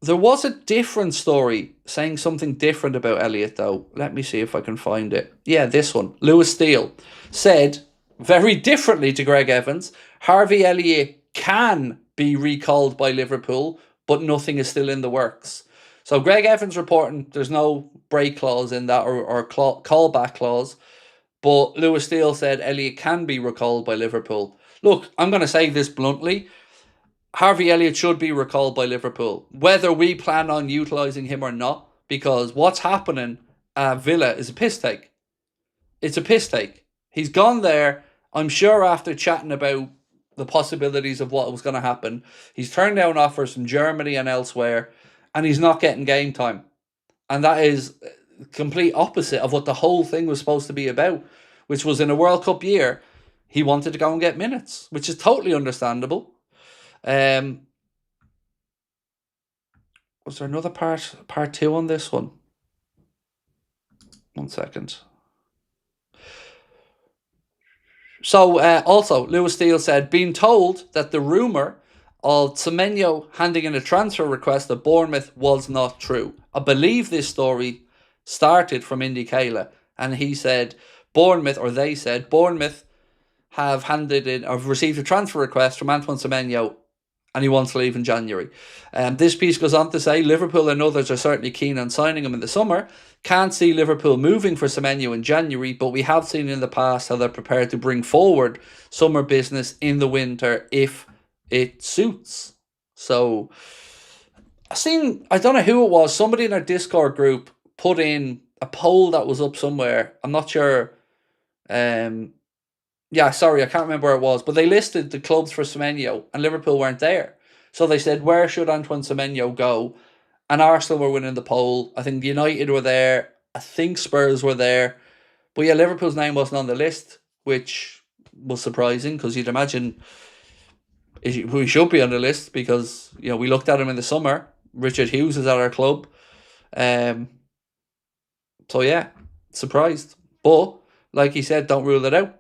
There was a different story saying something different about Elliott, though. Let me see if I can find it. Yeah, this one. Lewis Steele said, very differently to Greg Evans, Harvey Elliott can be recalled by Liverpool, but nothing is still in the works. So Greg Evans reporting there's no break clause in that, or callback clause. But Lewis Steele said Elliott can be recalled by Liverpool. Look, I'm going to say this bluntly. Harvey Elliott should be recalled by Liverpool, whether we plan on utilising him or not, because what's happening at Villa is a piss take. It's a piss take. He's gone there, I'm sure, after chatting about the possibilities of what was going to happen. He's turned down offers from Germany and elsewhere, and he's not getting game time. And that is complete opposite of what the whole thing was supposed to be about, which was in a World Cup year, he wanted to go and get minutes, which is totally understandable. Was there another part two on this one? 1 second. So, also, Lewis Steele said, being told that the rumour of Semenyo handing in a transfer request at Bournemouth was not true. I believe this story started from Indicala, and he said they said Bournemouth have received a transfer request from Antoine Semenyo, and he wants to leave in January. This piece goes on to say Liverpool and others are certainly keen on signing him in the summer. Can't see Liverpool moving for Semenyo in January, but we have seen in the past how they're prepared to bring forward summer business in the winter if it suits. So I don't know who it was, somebody in our Discord group put in a poll that was up somewhere. I'm not sure. Sorry, I can't remember where it was, but they listed the clubs for Semenyo and Liverpool weren't there. So they said, where should Antoine Semenyo go? And Arsenal were winning the poll. I think United were there. I think Spurs were there. But yeah, Liverpool's name wasn't on the list, which was surprising because you'd imagine we should be on the list because, we looked at him in the summer. Richard Hughes is at our club. So yeah, surprised. But, like he said, don't rule it out.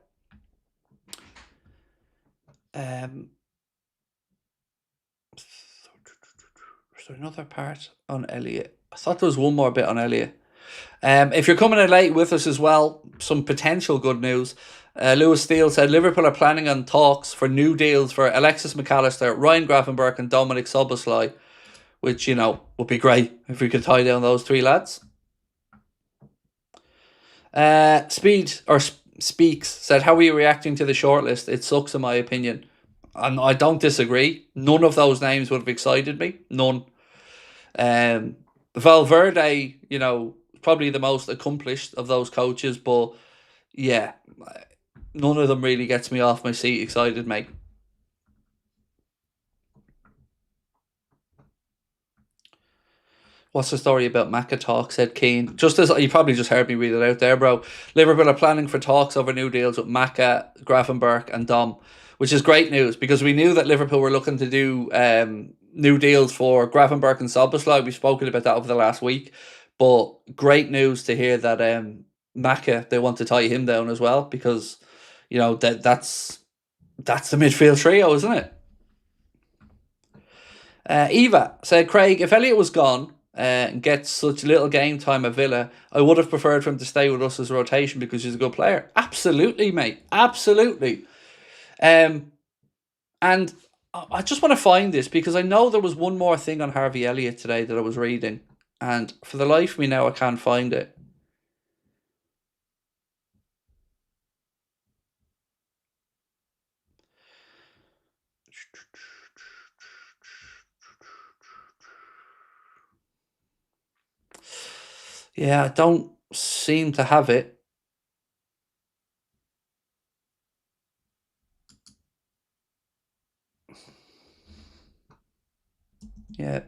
Was there another part on Elliott? I thought there was one more bit on Elliott. If you're coming in late with us as well, some potential good news. Lewis Steele said Liverpool are planning on talks for new deals for Alexis McAllister, Ryan Gravenberch and Dominic Szoboszlai, which, would be great if we could tie down those three lads. Speaks said, how are you reacting to the shortlist? It sucks in my opinion. And I don't disagree. None of those names would have excited me. None. Valverde, probably the most accomplished of those coaches, but yeah, none of them really gets me off my seat excited, mate. What's the story about MACCA talk, said Keane. Just as you probably just heard me read it out there, bro. Liverpool are planning for talks over new deals with MACCA, Gravenberch and Dom, which is great news because we knew that Liverpool were looking to do new deals for Gravenberch and Szoboszlai. We've spoken about that over the last week. But great news to hear that MACCA, they want to tie him down as well because, that's the midfield trio, isn't it? Eva said, Craig, if Elliott was gone and gets such little game time at Villa, I would have preferred for him to stay with us as a rotation because he's a good player. Absolutely, mate. Absolutely. And I just want to find this because I know there was one more thing on Harvey Elliott today that I was reading. And for the life of me now, I can't find it. Yeah, I don't seem to have it. Yeah.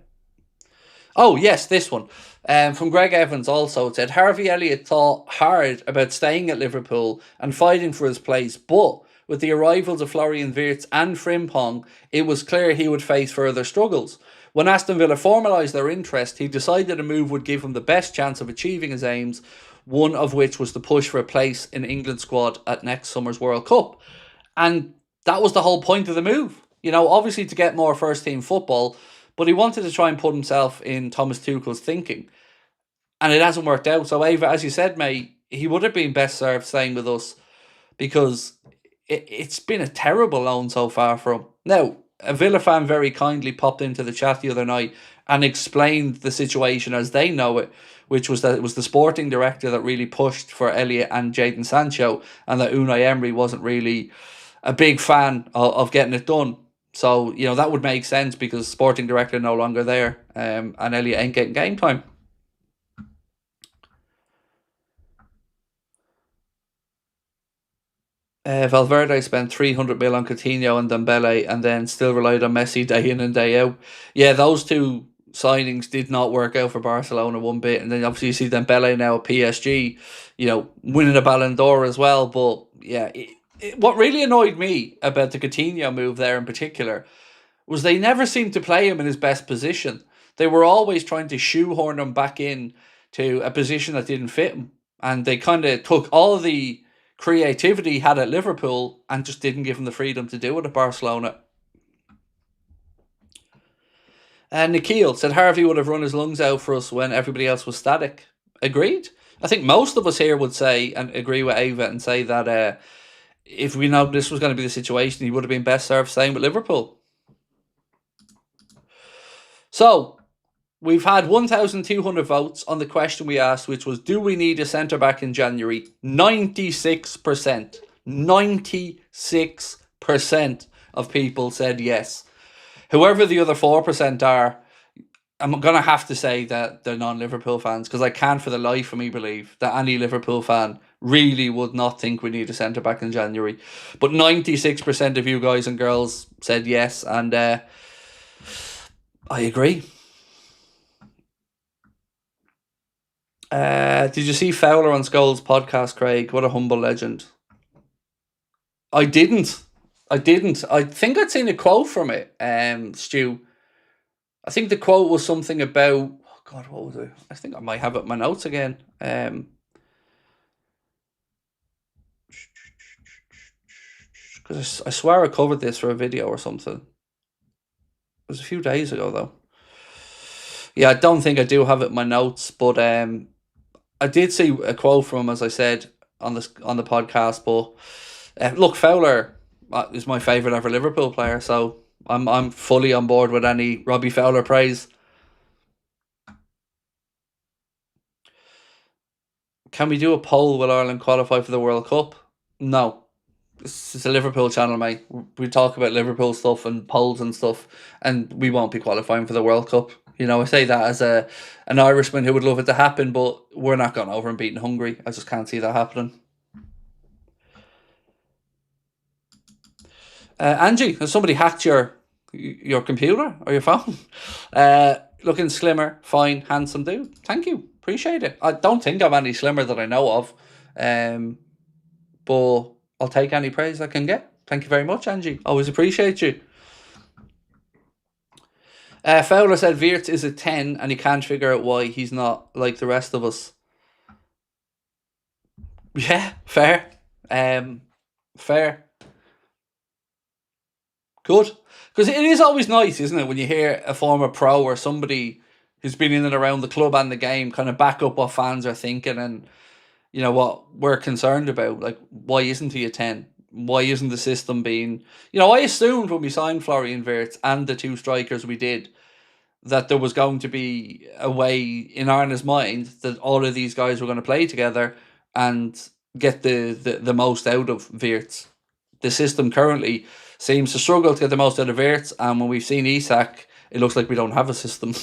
Oh, yes, this one. From Greg Evans also, it said, Harvey Elliott thought hard about staying at Liverpool and fighting for his place, but with the arrivals of Florian Wirtz and Frimpong, it was clear he would face further struggles. When Aston Villa formalised their interest, he decided a move would give him the best chance of achieving his aims, one of which was to push for a place in England squad at next summer's World Cup. And that was the whole point of the move. Obviously to get more first-team football, but he wanted to try and put himself in Thomas Tuchel's thinking. And it hasn't worked out. So, Ava, as you said, mate, he would have been best served staying with us because it's been a terrible loan so far for him. Now, a Villa fan very kindly popped into the chat the other night and explained the situation as they know it, which was that it was the sporting director that really pushed for Elliott and Jadon Sancho, and that Unai Emery wasn't really a big fan of getting it done. So, that would make sense because sporting director no longer there, and Elliott ain't getting game time. Valverde spent 300 mil on Coutinho and Dembele, and then still relied on Messi day in and day out. Yeah, those two signings did not work out for Barcelona one bit. And then obviously you see Dembele now at PSG, winning a Ballon d'Or as well. But yeah, what really annoyed me about the Coutinho move there in particular was they never seemed to play him in his best position. They were always trying to shoehorn him back in to a position that didn't fit him. And they kind of took all the creativity he had at Liverpool and just didn't give him the freedom to do it at Barcelona. And Nikhil said Harvey would have run his lungs out for us when everybody else was static. Agreed. I think most of us here would say and agree with Ava and say that if we know this was going to be the situation, he would have been best served staying with Liverpool. So, we've had 1,200 votes on the question we asked, which was, do we need a centre-back in January? 96%. 96% of people said yes. Whoever the other 4% are, I'm going to have to say that they're non-Liverpool fans, because I can't for the life of me believe that any Liverpool fan really would not think we need a centre-back in January. But 96% of you guys and girls said yes, and I agree. Did you see Fowler on Scholes' podcast, Craig? What a humble legend. I didn't. I think I'd seen a quote from it, Stu. I think the quote was something about... Oh God, what was it? I think I might have it in my notes again. Because I swear I covered this for a video or something. It was a few days ago, though. Yeah, I don't think I do have it in my notes, but I did see a quote from him, as I said, on the podcast. But look, Fowler is my favourite ever Liverpool player, so I'm fully on board with any Robbie Fowler praise. Can we do a poll? Will Ireland qualify for the World Cup? No. This is a Liverpool channel, mate. We talk about Liverpool stuff and polls and stuff, and we won't be qualifying for the World Cup. I say that as an Irishman who would love it to happen, but we're not going over and beating Hungary. I just can't see that happening. Angie, has somebody hacked your computer or your phone? Looking slimmer, fine, handsome dude. Thank you. Appreciate it. I don't think I'm any slimmer that I know of. But I'll take any praise I can get. Thank you very much, Angie. Always appreciate you. Fowler said Wirtz is a 10 and he can't figure out why he's not like the rest of us. Yeah, fair. Fair. Good. Because it is always nice, isn't it, when you hear a former pro or somebody who's been in and around the club and the game kind of back up what fans are thinking and, what we're concerned about. Like, why isn't he a 10? Why isn't the system being... I assumed when we signed Florian Wirtz and the two strikers we did that there was going to be a way in Arna's mind that all of these guys were going to play together and get the most out of Wirtz. The system currently seems to struggle to get the most out of Wirtz, and when we've seen Isak, it looks like we don't have a system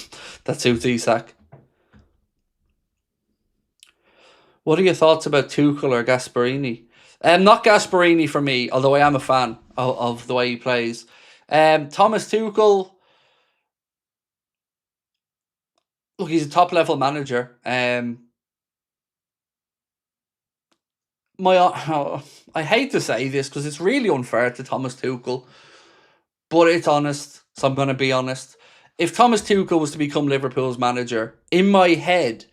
that suits Isak. What are your thoughts about Tuchel or Gasperini? Not Gasperini for me, although I am a fan of the way he plays. Thomas Tuchel, look, he's a top level manager. I hate to say this because it's really unfair to Thomas Tuchel, but it's honest, so I'm going to be honest. If Thomas Tuchel was to become Liverpool's manager, in my head,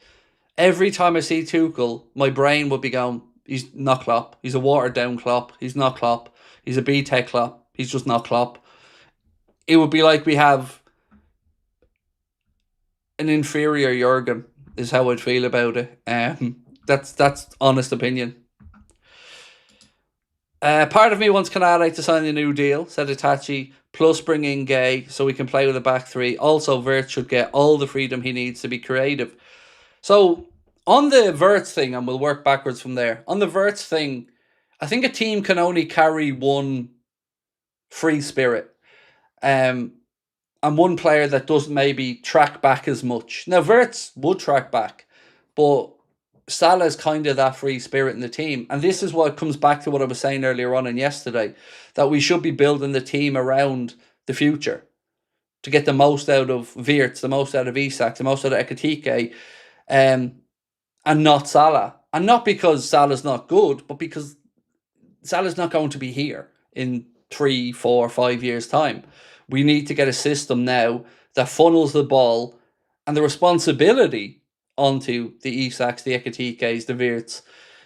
every time I see Tuchel, my brain would be going, he's not Klopp. He's a watered down Klopp. He's not Klopp. He's a B-Tech Klopp. He's just not Klopp. It would be like we have an inferior Jurgen, is how I'd feel about it. That's honest opinion. Part of me wants Canale to sign a new deal, said Itachi, plus bring in Gay so we can play with a back three. Also, Wirtz should get all the freedom he needs to be creative. So, on the Wirtz thing, and we'll work backwards from there, on the Wirtz thing, I think a team can only carry one free spirit. And one player that doesn't maybe track back as much. Now, Wirtz would track back, but Salah's kind of that free spirit in the team. And this is what comes back to what I was saying earlier on and yesterday, that we should be building the team around the future to get the most out of Wirtz, the most out of Isak, the most out of Ekitike, and not Salah. And not because Salah's not good, but because Salah's not going to be here in 3, 4, 5 years' time. We need to get a system now that funnels the ball and the responsibility onto the Isaks, the Ekitikes, the Wirtz,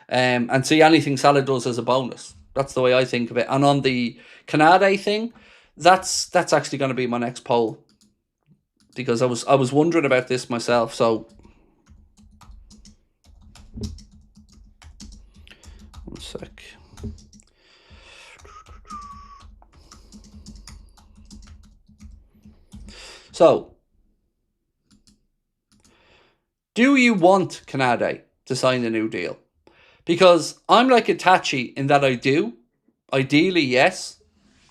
and see anything Salah does as a bonus. That's the way I think of it. And on the Canade thing, that's actually going to be my next poll, because I was wondering about this myself. So one sec. So, do you want Canade to sign a new deal? Because I'm like Itachi in that I do. Ideally, yes.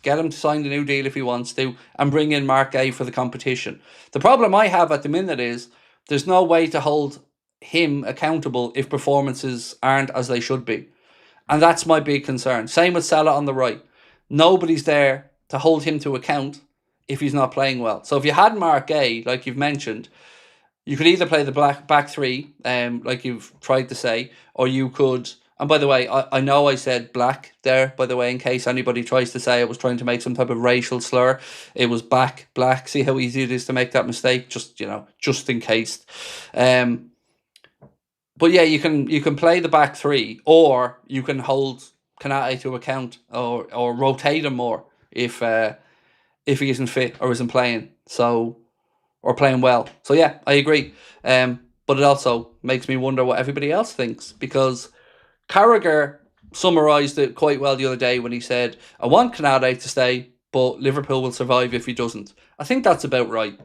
Get him to sign the new deal if he wants to, and bring in MACCA for the competition. The problem I have at the minute is there's no way to hold him accountable if performances aren't as they should be. And that's my big concern. Same with Salah on the right. Nobody's there to hold him to account if he's not playing well. So if you had MACCA, like you've mentioned, you could either play the back three, like you've tried to say, or you could. And by the way, I know I said black there, by the way, in case anybody tries to say I was trying to make some type of racial slur. It was black. See how easy it is to make that mistake? Just in case. But yeah, you can play the back three, or you can hold Kanate to account, or rotate him more if he isn't fit or isn't playing. So, or playing well. So yeah, I agree. But it also makes me wonder what everybody else thinks, because Carragher summarised it quite well the other day when he said, I want Canade to stay, but Liverpool will survive if he doesn't. I think that's about right.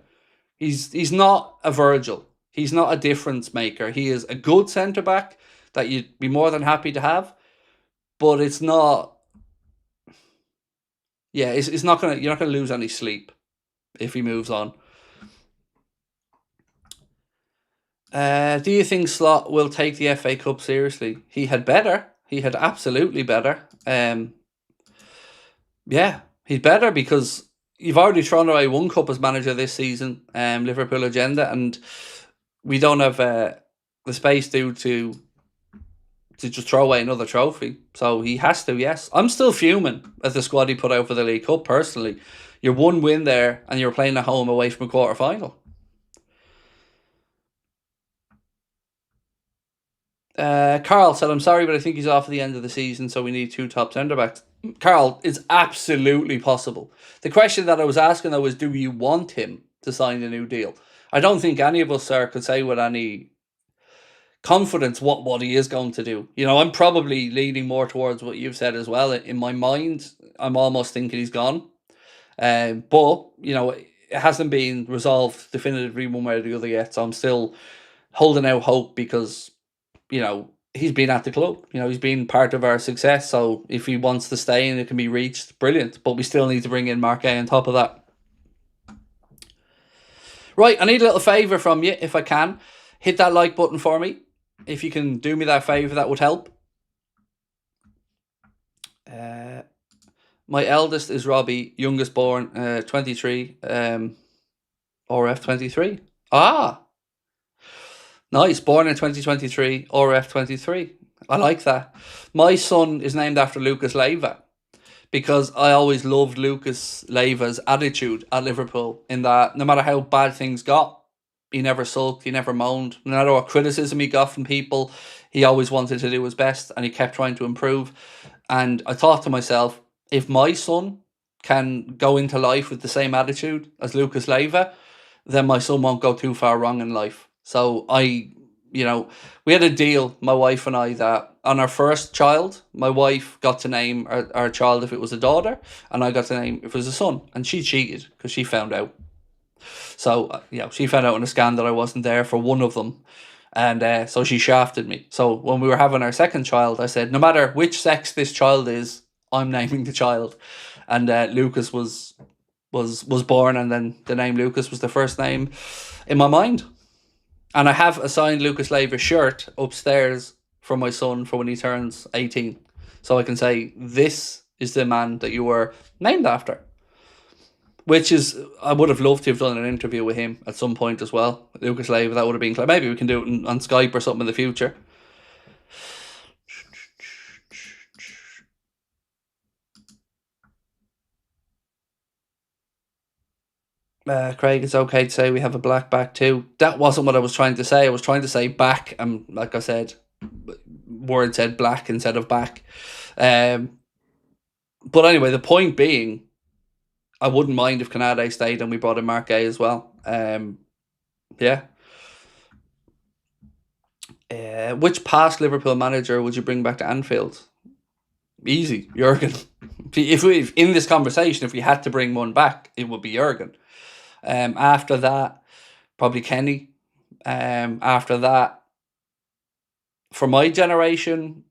He's not a Virgil. He's not a difference maker. He is a good centre-back that you'd be more than happy to have, but it's not... Yeah, it's not gonna. You're not gonna lose any sleep if he moves on. Do you think Slot will take the FA Cup seriously? He had better. He had absolutely better. Yeah, he'd better, because you've already thrown away one cup as manager this season, Liverpool Agenda, and we don't have the space to just throw away another trophy. So he has to, yes. I'm still fuming at the squad he put out for the League Cup, personally. You're one win there, and you're playing at home away from a quarter-final. Carl said, I'm sorry, but I think he's off at the end of the season, so we need 2 top centre-backs. Carl, it's absolutely possible. The question that I was asking, though, is do you want him to sign a new deal? I don't think any of us, sir, could say with any confidence what he is going to do. I'm probably leaning more towards what you've said as well. In my mind, I'm almost thinking he's gone. But, it hasn't been resolved definitively one way or the other yet, so I'm still holding out hope, because he's been at the club. He's been part of our success. So if he wants to stay and it can be reached, brilliant. But we still need to bring in MACCA on top of that. Right, I need a little favour from you, if I can. Hit that like button for me. If you can do me that favour, that would help. My eldest is Robbie, youngest born 23, RF 23. Ah, nice, born in 2023, RF 23. I like that. My son is named after Lucas Leiva, because I always loved Lucas Leiva's attitude at Liverpool, in that no matter how bad things got, he never sulked, he never moaned. No matter what criticism he got from people, he always wanted to do his best, and he kept trying to improve. And I thought to myself, if my son can go into life with the same attitude as Lucas Leiva, then my son won't go too far wrong in life. So we had a deal, my wife and I, that on our first child, my wife got to name our child if it was a daughter, and I got to name if it was a son. And she cheated, because she found out. So, she found out in a scan that I wasn't there for one of them. And so she shafted me. So when we were having our second child, I said, no matter which sex this child is, I'm naming the child. And Lucas was born, and then the name Lucas was the first name in my mind. And I have a signed Lucas Leiva shirt upstairs for my son for when he turns 18. So I can say, this is the man that you were named after. Which is, I would have loved to have done an interview with him at some point as well. Lucas Leiva, that would have been, maybe we can do it on Skype or something in the future. Craig, it's okay to say we have a black back too. That wasn't what I was trying to say. I was trying to say back, and like I said, word said black instead of back. But anyway, the point being, I wouldn't mind if Canade stayed and we brought in MACCA as well. Yeah. Which past Liverpool manager would you bring back to Anfield? Easy, Jurgen. If in this conversation, if we had to bring one back, it would be Jurgen. After that, probably Kenny. After that, for my generation,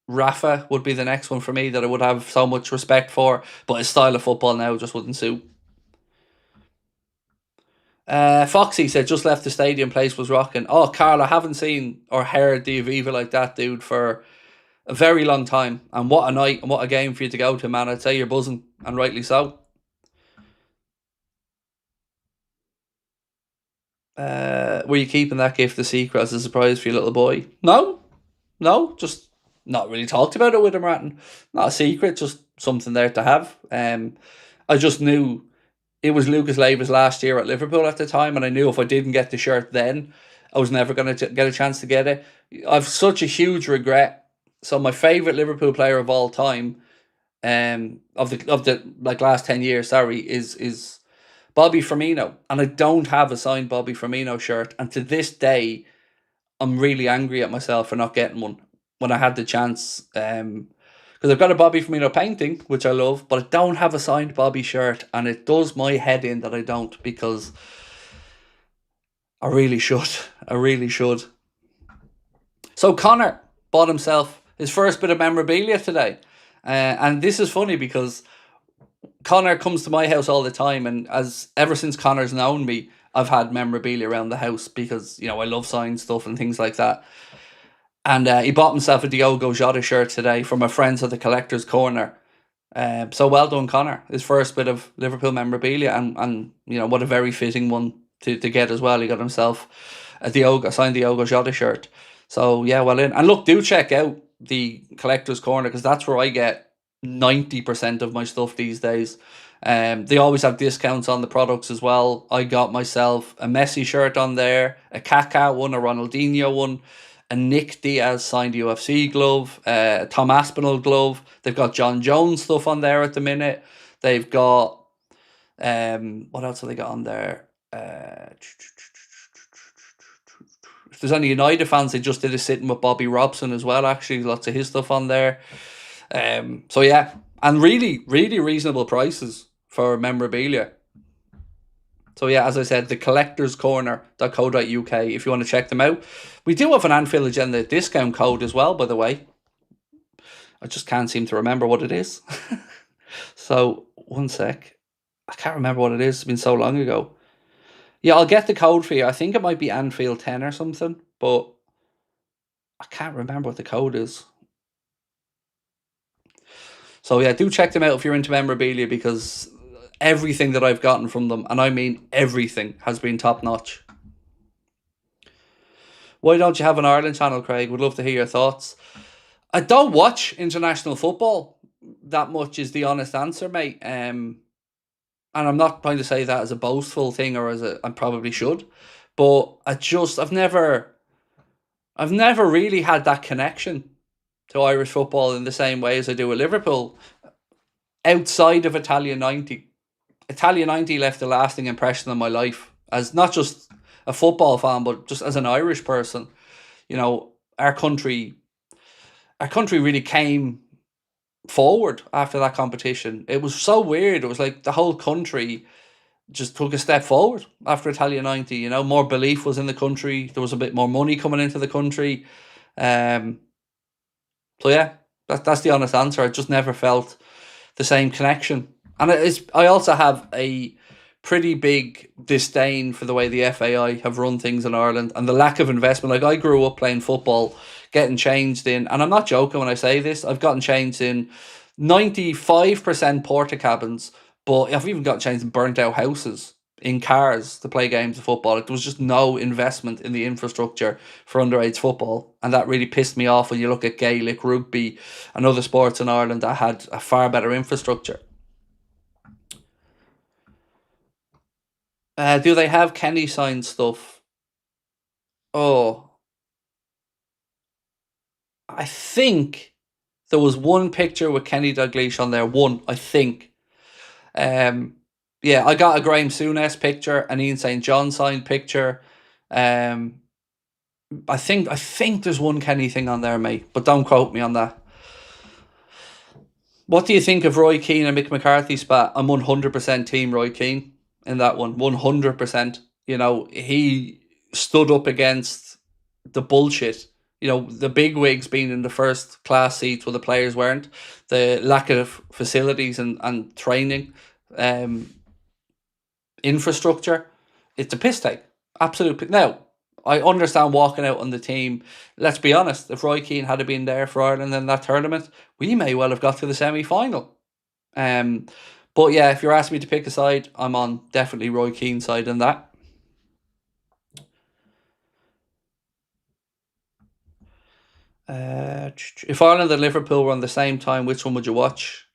Rafa would be the next one for me that I would have so much respect for, but his style of football now just wouldn't suit. Foxy said, just left the stadium, place was rocking. Oh, Carl, I haven't seen or heard the Aviva like that, dude, for a very long time. And what a night and what a game for you to go to, man. I'd say you're buzzing, and rightly so. Were you keeping that gift a secret as a surprise for your little boy? No, just not really talked about it with him, Ratton. Not a secret, just something there to have. I just knew it was Lucas Leiva's last year at Liverpool at the time, and I knew if I didn't get the shirt then, I was never going to get a chance to get it. I've such a huge regret. So my favourite Liverpool player of all time, of the like last 10 years, sorry, is Bobby Firmino, and I don't have a signed Bobby Firmino shirt, and to this day, I'm really angry at myself for not getting one when I had the chance. Because I've got a Bobby Firmino painting, which I love, but I don't have a signed Bobby shirt, and it does my head in that I don't, because I really should. I really should. So Connor bought himself his first bit of memorabilia today, and this is funny because Connor comes to my house all the time, and ever since Connor's known me, I've had memorabilia around the house because, I love signed stuff and things like that. And he bought himself a Diogo Jota shirt today from my friends at the Collector's Corner. So well done, Connor. His first bit of Liverpool memorabilia, and what a very fitting one to get as well. He got himself a signed Diogo Jota shirt. So yeah, well in. And look, do check out the Collector's Corner, because that's where I get 90% of my stuff these days. They always have discounts on the products as well. I got myself a Messi shirt on there, a Kaká one, a Ronaldinho one, a Nick Diaz signed UFC glove, a Tom Aspinall glove. They've got John Jones stuff on there at the minute. They've got what else have they got on there? If there's any United fans, they just did a sitting with Bobby Robson as well, actually. Lots of his stuff on there. So yeah, and really, really reasonable prices for memorabilia. So yeah, as I said, the collectorscorner.co.uk if you want to check them out. We do have an Anfield Agenda discount code as well, by the way. I just can't seem to remember what it is. So, one sec. I can't remember what it is. It's been so long ago. Yeah, I'll get the code for you. I think it might be Anfield 10 or something, but I can't remember what the code is. So yeah, do check them out if you're into memorabilia, because everything that I've gotten from them, and I mean everything, has been top notch. Why don't you have an Ireland channel, Craig? Would love to hear your thoughts. I don't watch international football that much, is the honest answer, mate. And I'm not trying to say that as a boastful thing or I probably should, but I've never really had that connection to Irish football in the same way as I do with Liverpool. Outside of Italia 90. Italia 90 left a lasting impression on my life, as not just a football fan, but just as an Irish person. Our country really came forward after that competition. It was so weird. It was like the whole country just took a step forward after Italia 90. More belief was in the country. There was a bit more money coming into the country. So yeah, that's the honest answer. I just never felt the same connection. And I also have a pretty big disdain for the way the FAI have run things in Ireland and the lack of investment. Like, I grew up playing football, getting changed in, and I'm not joking when I say this, I've gotten changed in 95% porta cabins, but I've even got changed in burnt out houses, in cars, to play games of football. Like, there was just no investment in the infrastructure for underage football, and that really pissed me off when you look at Gaelic, rugby and other sports in Ireland that had a far better infrastructure. Do they have Kenny signed stuff? Oh, I think there was one picture with Kenny Dalglish on there. One, I think. Um, yeah, I got a Graham Souness picture, an Ian St. John signed picture. Um, I think there's one Kenny thing on there, mate, but don't quote me on that. What do you think of Roy Keane and Mick McCarthy spat? I'm 100% team Roy Keane in that one. 100%. You know, he stood up against the bullshit. You know, the big wigs being in the first class seats while the players weren't. The lack of facilities and training, um, infrastructure. It's a piss take. Absolute. Now, I understand walking out on the team. Let's be honest. If Roy Keane had been there for Ireland in that tournament, we may well have got to the semi-final. Um, but yeah, if you're asking me to pick a side, I'm on definitely Roy Keane's side in that. If Ireland and Liverpool were on the same time, which one would you watch?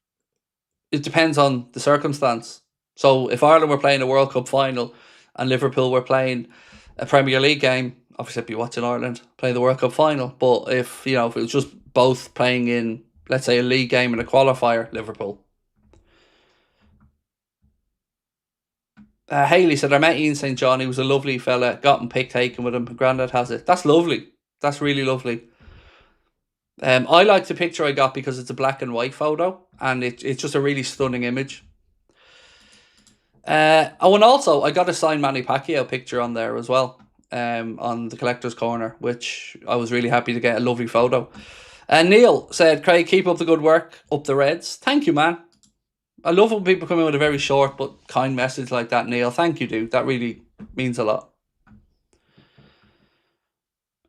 It depends on the circumstance. So if Ireland were playing a World Cup final and Liverpool were playing a Premier League game, obviously I'd be watching Ireland play the World Cup final. But if it was just both playing in, let's say, a league game and a qualifier, Liverpool. Haley said, I met Ian St. John. He was a lovely fella. Got him pick taken with him. Grandad has it. That's lovely. That's really lovely. I like the picture I got because it's a black and white photo and it's just a really stunning image. And also, I got a signed Manny Pacquiao picture on there as well, on the collector's corner, which I was really happy to get a lovely photo. And Neil said, Craig, keep up the good work, up the Reds. Thank you, man. I love when people come in with a very short but kind message like that, Neil. Thank you, dude. That really means a lot.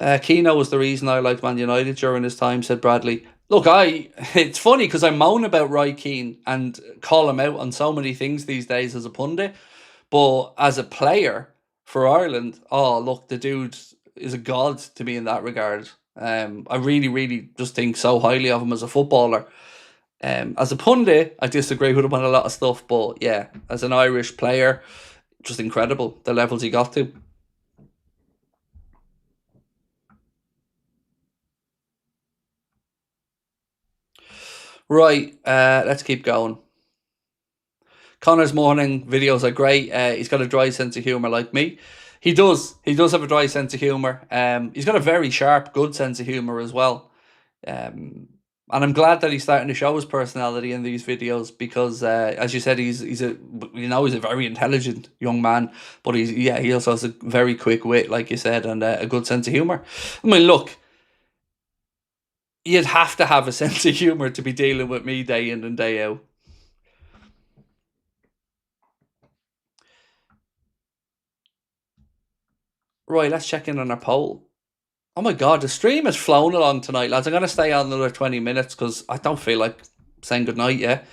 Keano was the reason I liked Man United during his time, said Bradley. Look, it's funny because I moan about Roy Keane and call him out on so many things these days as a pundit. But as a player for Ireland, oh, look, the dude is a god to me in that regard. I really, really just think so highly of him as a footballer. As a pundit, I disagree with him on a lot of stuff, but yeah, as an Irish player, just incredible, the levels he got to. Right, let's keep going. Connor's morning videos are great. He's got a dry sense of humour like me. He does. He does have a dry sense of humour. He's got a very sharp, good sense of humour as well. And I'm glad that he's starting to show his personality in these videos because, as you said, he's a very intelligent young man. But he also has a very quick wit, like you said, and a good sense of humour. I mean, look, you'd have to have a sense of humour to be dealing with me day in and day out. Right, let's check in on our poll. Oh my god, the stream has flown along tonight, lads. I'm going to stay on another 20 minutes because I don't feel like saying goodnight yet.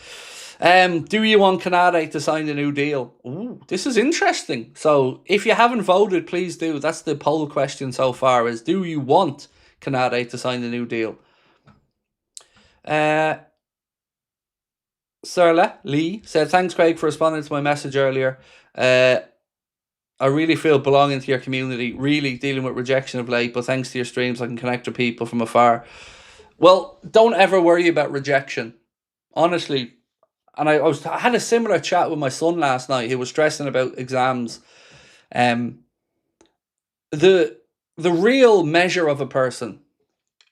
Do you want Canade to sign a new deal? Ooh, this is interesting. So if you haven't voted, please do. That's the poll question so far is, do you want Canade to sign a new deal? Sarla Lee said, thanks, Craig, for responding to my message earlier. I really feel belonging to your community, really dealing with rejection of late, but thanks to your streams, I can connect with people from afar. Well, don't ever worry about rejection. Honestly. And I had a similar chat with my son last night. He was stressing about exams. The real measure of a person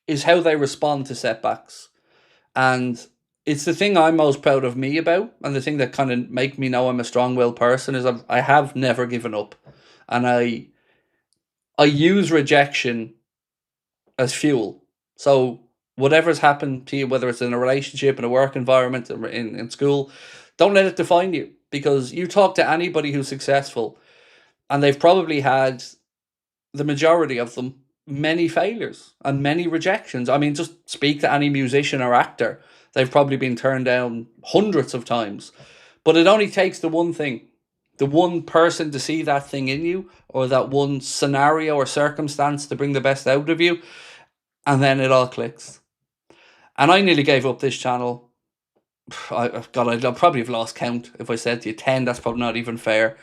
is how they respond to setbacks. And it's the thing I'm most proud of me about, and the thing that kind of make me know I'm a strong-willed person is I have never given up, and I use rejection as fuel. So whatever's happened to you, whether it's in a relationship, in a work environment, in school, don't let it define you. because you talk to anybody who's successful and they've probably had, the majority of them, many failures and many rejections. I mean, just speak to any musician or actor. They've probably been turned down hundreds of times. But it only takes the one thing, the one person to see that thing in you, or that one scenario or circumstance to bring the best out of you, and then it all clicks. And I nearly gave up this channel. God, I'd probably have lost count if I said to you 10. That's probably not even fair.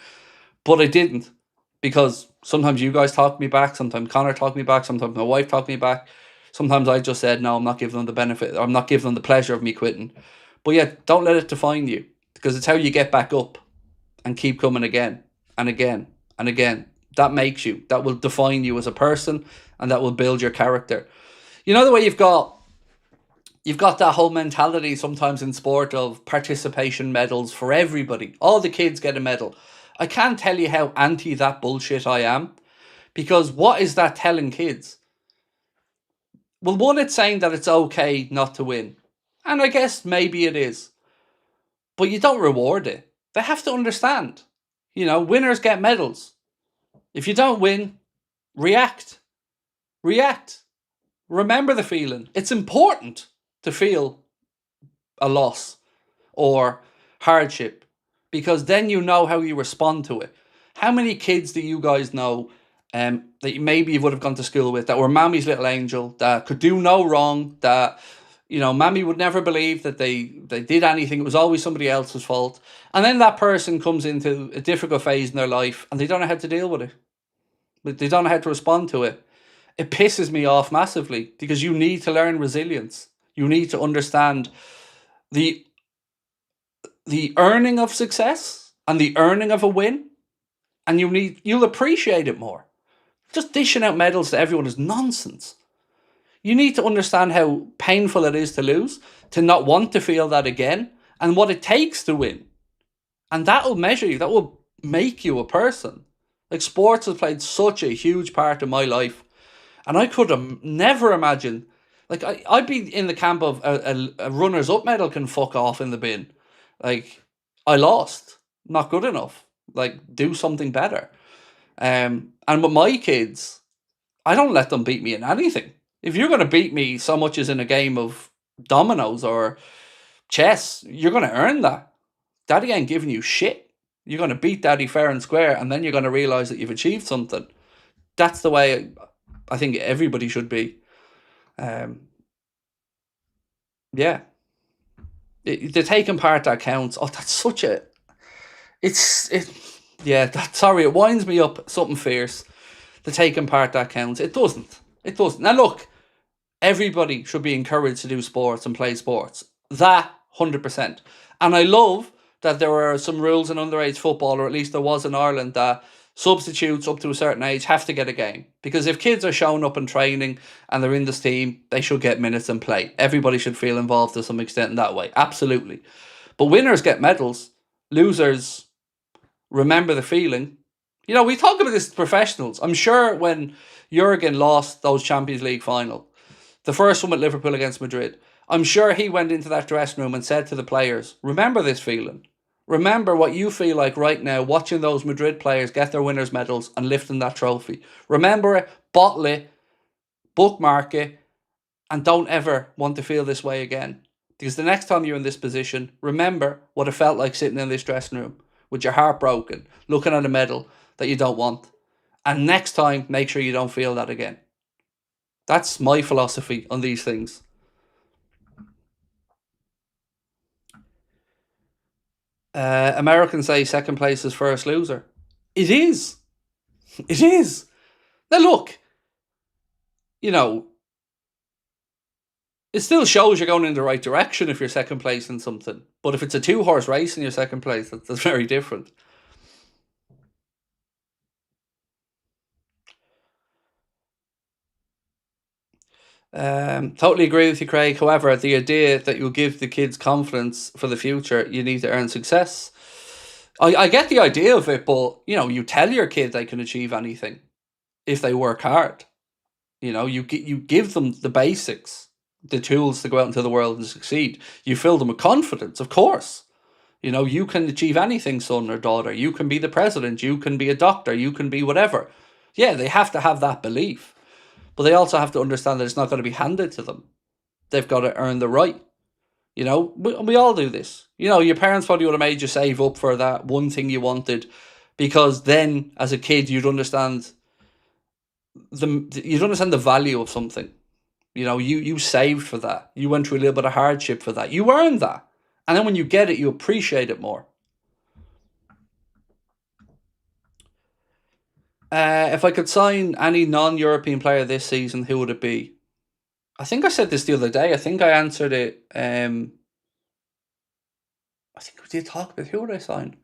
But I didn't, because sometimes you guys talk me back, sometimes Connor talked me back, sometimes my wife talked me back. Sometimes I just said, no, I'm not giving them the benefit, I'm not giving them the pleasure of me quitting. But yeah, don't let it define you, because it's how you get back up and keep coming again and again and again. That makes you, that will define you as a person, and that will build your character. You know, the way you've got that whole mentality sometimes in sport of participation medals for everybody. All the kids get a medal. I can't tell you how anti that bullshit I am, because what is that telling kids? Well, one, it's saying that it's okay not to win. And I guess maybe it is. But you don't reward it. They have to understand. You know, winners get medals. If you don't win, react. React. Remember the feeling. It's important to feel a loss or hardship, because then you know how you respond to it. How many kids do you guys know that maybe you would have gone to school with, that were Mammy's little angel, that could do no wrong, that, you know, Mammy would never believe that they did anything, it was always somebody else's fault, and then that person comes into a difficult phase in their life and they don't know how to deal with it. They don't know how to respond to it. It pisses me off massively, because you need to learn resilience. You need to understand the earning of success and the earning of a win, and you'll appreciate it more. Just dishing out medals to everyone is nonsense. You need to understand how painful it is to lose, to not want to feel that again, and what it takes to win. And that will measure you. That will make you a person. Like, sports has played such a huge part of my life. And I could have never imagined, like, I'd be in the camp of a runners-up medal can fuck off in the bin. Like, I lost. Not good enough. Like, do something better. And with my kids, I don't let them beat me in anything. If you're going to beat me so much as in a game of dominoes or chess, you're going to earn that. Daddy ain't giving you shit. You're going to beat Daddy fair and square, and then you're going to realise that you've achieved something. That's the way I think everybody should be. Yeah. The taking part that counts. Oh, that's such a... sorry, it winds me up something fierce. The taking part that counts. It doesn't. It doesn't. Now look, everybody should be encouraged to do sports and play sports. That 100%. And I love that there are some rules in underage football, or at least there was in Ireland, that substitutes up to a certain age have to get a game. Because if kids are showing up in training and they're in this team, they should get minutes and play. Everybody should feel involved to some extent in that way. Absolutely. But winners get medals. Losers remember the feeling. You know, we talk about this as professionals. I'm sure when Jurgen lost those Champions League final, the first one with Liverpool against Madrid, I'm sure he went into that dressing room and said to the players, remember this feeling. Remember what you feel like right now, watching those Madrid players get their winners' medals and lifting that trophy. Remember it, bottle it, bookmark it, and don't ever want to feel this way again. Because the next time you're in this position, remember what it felt like sitting in this dressing room with your heart broken, looking at a medal that you don't want. And next time, make sure you don't feel that again. That's my philosophy on these things. Americans say second place is first loser. It is. It is. Now look, you know, it still shows you're going in the right direction if you're second place in something. But if it's a 2-horse race and you're second place, that's very different. Totally agree with you, Craig. However, the idea that you'll give the kids confidence for the future, you need to earn success. I get the idea of it, but, you know, you tell your kid they can achieve anything if they work hard. You know, you give them the basics, the tools to go out into the world and succeed. You fill them with confidence, of course. You know, you can achieve anything, son or daughter. You can be the president. You can be a doctor. You can be whatever. Yeah, they have to have that belief. But they also have to understand that it's not going to be handed to them. They've got to earn the right. You know, we all do this. You know, your parents probably would have made you save up for that one thing you wanted, because then as a kid you'd understand the value of something. You know, you saved for that. You went through a little bit of hardship for that. You earned that. And then when you get it, you appreciate it more. If I could sign any non-European player this season, who would it be? I think I said this the other day. I think I answered it. I think we did talk about who would I sign.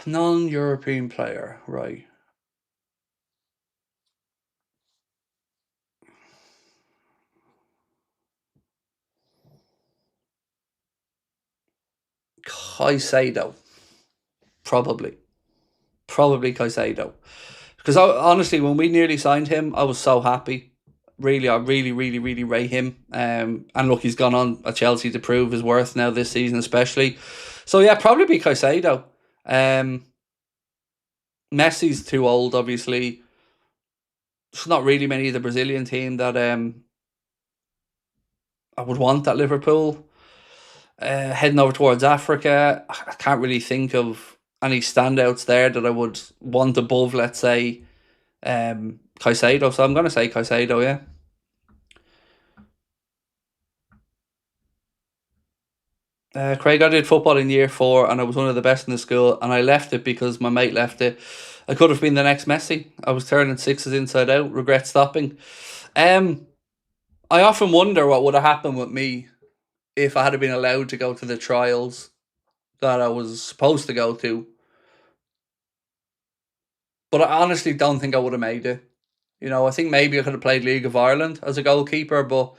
Non-European player, right? Caicedo, probably Caicedo. Because honestly, when we nearly signed him, I was so happy. Really, I really rate him. And look, he's gone on at Chelsea to prove his worth now this season, especially. So yeah, probably be Caicedo. Messi's too old, obviously. There's not really many of the Brazilian team that I would want at Liverpool. Heading over towards Africa, I can't really think of any standouts there that I would want above, let's say, Caicedo. So I'm going to say Caicedo, yeah. Craig, I did football in year 4 and I was one of the best in the school, and I left it because my mate left it. I could have been the next Messi. I was turning sixes inside out, regret stopping. Um, I often wonder what would have happened with me if I had been allowed to go to the trials that I was supposed to go to. But I honestly don't think I would have made it. You know, I think maybe I could have played League of Ireland as a goalkeeper, but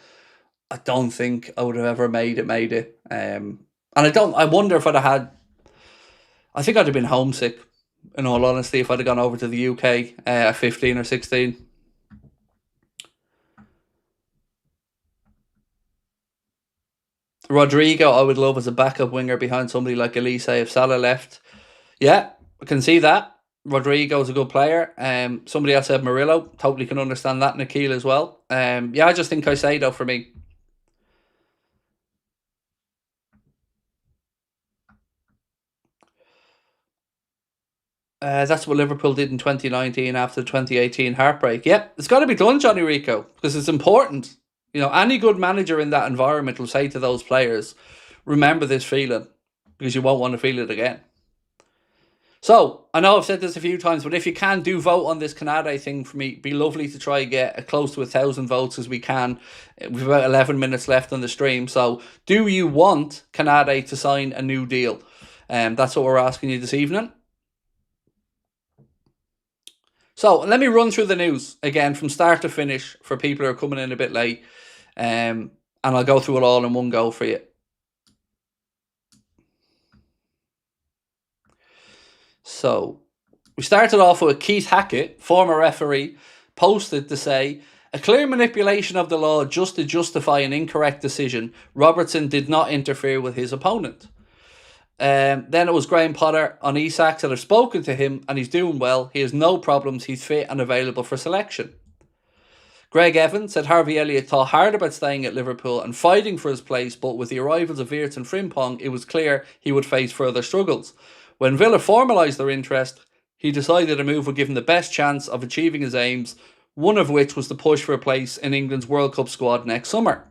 I don't think I would have ever made it. And I wonder if I'd have had, I think I'd have been homesick, in all honesty, if I'd have gone over to the UK at 15 or 16. Rodrigo, I would love as a backup winger behind somebody like Elise if Salah left. Yeah, I can see that. Rodrigo's a good player. Somebody else said Murillo. Totally can understand that. Nikhil as well. Yeah, I just think Caicedo for me. That's what Liverpool did in 2019 after the 2018 heartbreak. Yep, it's got to be done, Johnny Rico, because it's important. You know, any good manager in that environment will say to those players, remember this feeling, because you won't want to feel it again. So, I know I've said this a few times, but if you can, do vote on this Canada thing for me. It'd be lovely to try and get as close to 1,000 votes as we can. We've about 11 minutes left on the stream. So, do you want Canada to sign a new deal? That's what we're asking you this evening. So, let me run through the news again from start to finish for people who are coming in a bit late. And I'll go through it all in one go for you. So, we started off with Keith Hackett, former referee, posted to say, a clear manipulation of the law just to justify an incorrect decision. Robertson did not interfere with his opponent. Then it was Graham Potter on Isak that have spoken to him and he's doing well. He has no problems. He's fit and available for selection. Greg Evans said Harvey Elliott thought hard about staying at Liverpool and fighting for his place, but with the arrivals of Wirtz and Frimpong, it was clear he would face further struggles. When Villa formalised their interest, he decided a move would give him the best chance of achieving his aims, one of which was to push for a place in England's World Cup squad next summer.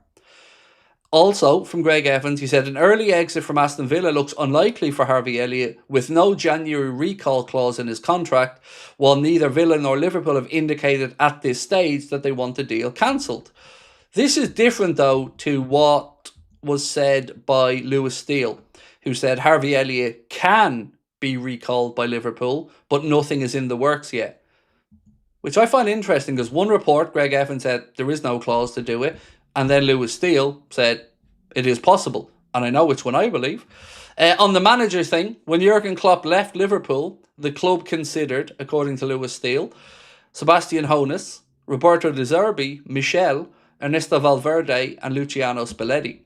Also, from Greg Evans, he said an early exit from Aston Villa looks unlikely for Harvey Elliott, with no January recall clause in his contract, while neither Villa nor Liverpool have indicated at this stage that they want the deal cancelled. This is different, though, to what was said by Lewis Steele, who said Harvey Elliott can be recalled by Liverpool, but nothing is in the works yet. Which I find interesting, because one report, Greg Evans said there is no clause to do it, and then Lewis Steele said it is possible. And I know which one I believe. On the manager thing, when Jurgen Klopp left Liverpool, the club considered, according to Lewis Steele, Sebastian Hoeneß, Roberto De Zerbi, Michel, Ernesto Valverde and Luciano Spalletti.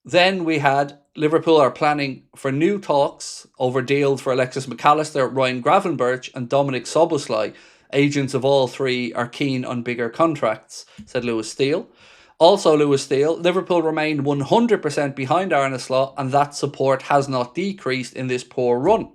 Then we had Liverpool are planning for new talks over deals for Alexis McAllister, Ryan Gravenberch, and Dominic Szoboszlai. Agents of all three are keen on bigger contracts, said Lewis Steele. Also, Lewis Steele, Liverpool remained 100% behind Arne Slot, and that support has not decreased in this poor run.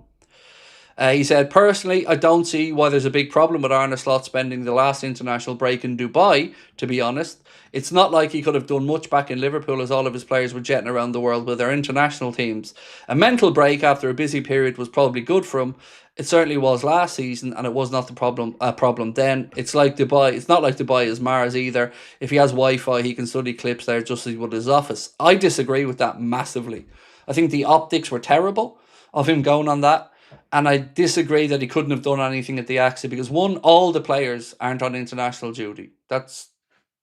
He said, personally, I don't see why there's a big problem with Arne Slot spending the last international break in Dubai, to be honest. It's not like he could have done much back in Liverpool as all of his players were jetting around the world with their international teams. A mental break after a busy period was probably good for him. It certainly was last season, and it was not the problem then. It's like Dubai. It's not like Dubai is Mars either. If he has Wi-Fi, he can study clips there just as he would his office. I disagree with that massively. I think the optics were terrible of him going on that. And I disagree that he couldn't have done anything at the AXA because, one, all the players aren't on international duty. That's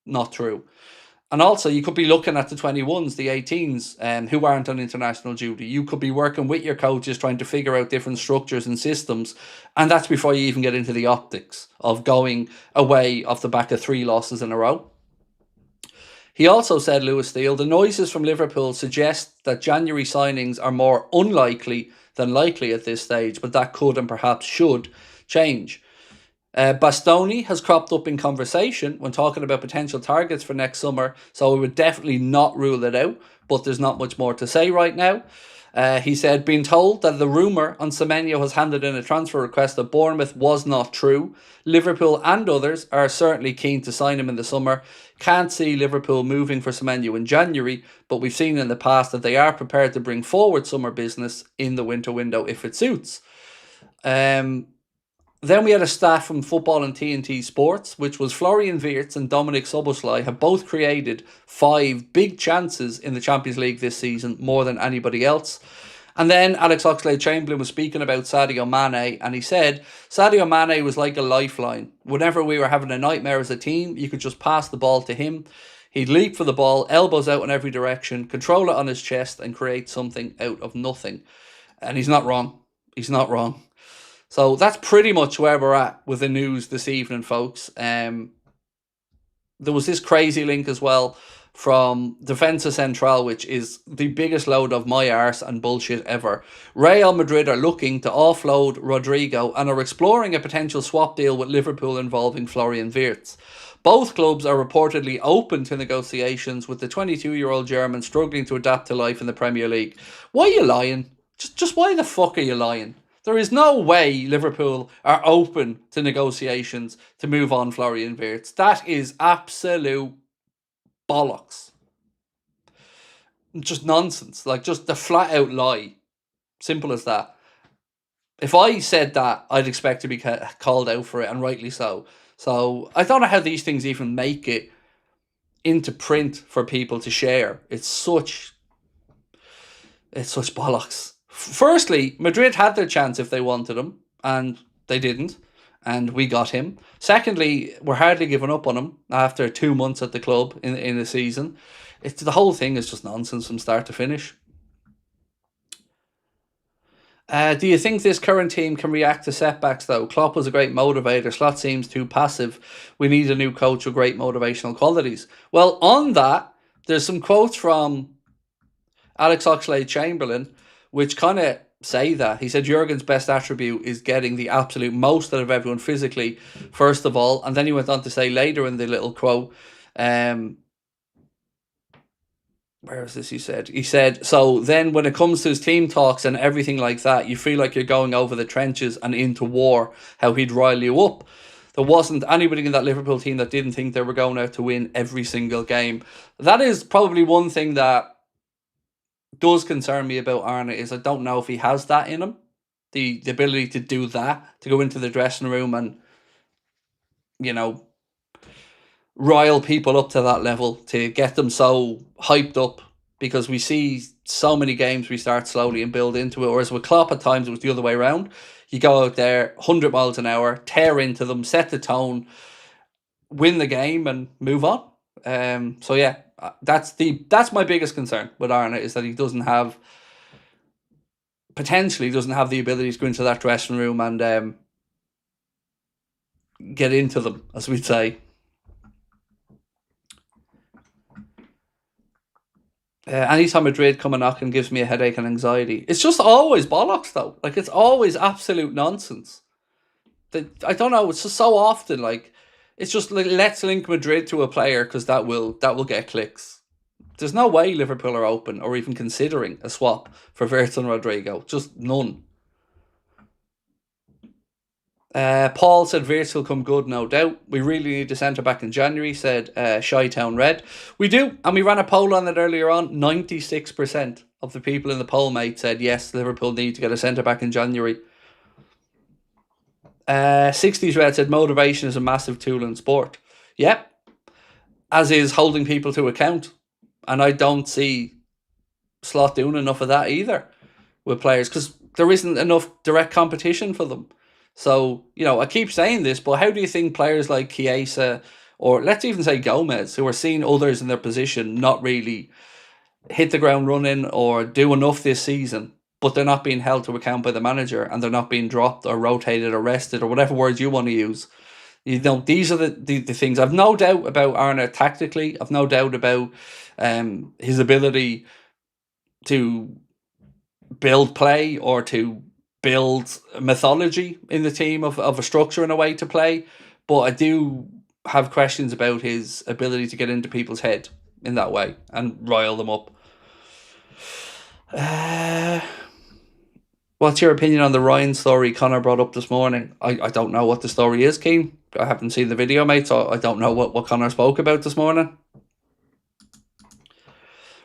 not true. And also, you could be looking at the 21s, the 18s, who aren't on international duty. You could be working with your coaches trying to figure out different structures and systems. And that's before you even get into the optics of going away off the back of 3 losses in a row. He also said, Lewis Steele, the noises from Liverpool suggest that January signings are more unlikely than likely at this stage, but that could and perhaps should change. Bastoni has cropped up in conversation when talking about potential targets for next summer, so we would definitely not rule it out, but there's not much more to say right now. He said, being told that the rumour on Semenyo has handed in a transfer request at Bournemouth was not true. Liverpool and others are certainly keen to sign him in the summer. Can't see Liverpool moving for Semenyo in January, but we've seen in the past that they are prepared to bring forward summer business in the winter window if it suits. Then we had a stat from Football and TNT Sports, which was Florian Wirtz and Dominic Szoboszlai have both created 5 big chances in the Champions League this season, more than anybody else. And then Alex Oxlade-Chamberlain was speaking about Sadio Mane, and he said, Sadio Mane was like a lifeline. Whenever we were having a nightmare as a team, you could just pass the ball to him. He'd leap for the ball, elbows out in every direction, control it on his chest, and create something out of nothing. And he's not wrong. He's not wrong. So that's pretty much where we're at with the news this evening, folks. There was this crazy link as well from Defensa Central, which is the biggest load of my arse and bullshit ever. Real Madrid are looking to offload Rodrigo and are exploring a potential swap deal with Liverpool involving Florian Wirtz. Both clubs are reportedly open to negotiations, with the 22-year-old German struggling to adapt to life in the Premier League. Why are you lying? Just why the fuck are you lying? There is no way Liverpool are open to negotiations to move on Florian Wirtz. That is absolute bollocks. Just nonsense. Like, just the flat out lie. Simple as that. If I said that, I'd expect to be called out for it, and rightly so. So I don't know how these things even make it into print for people to share. It's such bollocks. Firstly, Madrid had their chance if they wanted him, and they didn't, and we got him. Secondly, we're hardly giving up on him after 2 months at the club in the season. The whole thing is just nonsense from start to finish. Do you think this current team can react to setbacks, though? Klopp was a great motivator. Slot seems too passive. We need a new coach with great motivational qualities. Well, on that, there's some quotes from Alex Oxlade-Chamberlain, which kind of say that. He said Jurgen's best attribute is getting the absolute most out of everyone physically, first of all. And then he went on to say later in the little quote, where is this? He said, so then when it comes to his team talks and everything like that, you feel like you're going over the trenches and into war, how he'd rile you up. There wasn't anybody in that Liverpool team that didn't think they were going out to win every single game. That is probably one thing that does concern me about Arne, is I don't know if he has that in him. The ability to do that, to go into the dressing room and, rile people up to that level, to get them so hyped up, because we see so many games we start slowly and build into it, whereas with Klopp at times it was the other way around. You go out there 100 miles an hour, tear into them, set the tone, win the game and move on. So yeah, that's my biggest concern with Arne, is that he potentially doesn't have the ability to go into that dressing room and get into them, as we'd say. Anytime Madrid come a knocking gives me a headache and anxiety. It's just always bollocks though. Like it's always absolute nonsense. I don't know. It's just so often like it's just like let's link Madrid to a player because that will get clicks. There's no way Liverpool are open or even considering a swap for Virgil and Rodrigo. Just none. Paul said Virts will come good, no doubt. We really need a centre back in January, said Shytown Red. We do, and we ran a poll on it earlier on. 96% of the people in the poll, mate, said yes, Liverpool need to get a centre back in January. 60s Red said motivation is a massive tool in sport. Yep, as is holding people to account. And I don't see Slot doing enough of that either with players because there isn't enough direct competition for them. So, I keep saying this, but how do you think players like Chiesa, or let's even say Gomez, who are seeing others in their position not really hit the ground running or do enough this season, but they're not being held to account by the manager and they're not being dropped or rotated or rested or whatever words you want to use? These are the things. I've no doubt about Arne tactically. I've no doubt about his ability to build play or to build mythology in the team of a structure and a way to play. But I do have questions about his ability to get into people's head in that way and rile them up. What's your opinion on the Ryan story Connor brought up this morning? I don't know what the story is, Keane. I haven't seen the video, mate, so I don't know what Connor spoke about this morning.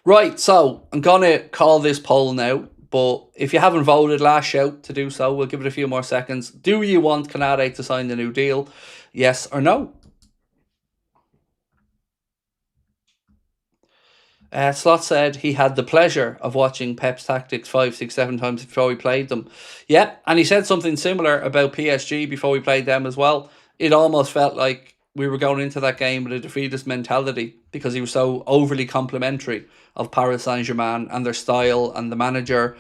Right, so I'm going to call this poll now. But if you haven't voted, last shout to do so. We'll give it a few more seconds. Do you want Canade to sign the new deal? Yes or no? Slot said he had the pleasure of watching Pep's tactics 5, 6, 7 times before we played them. Yeah, and he said something similar about PSG before we played them as well. It almost felt like we were going into that game with a defeatist mentality because he was so overly complimentary of Paris Saint-Germain and their style and the manager.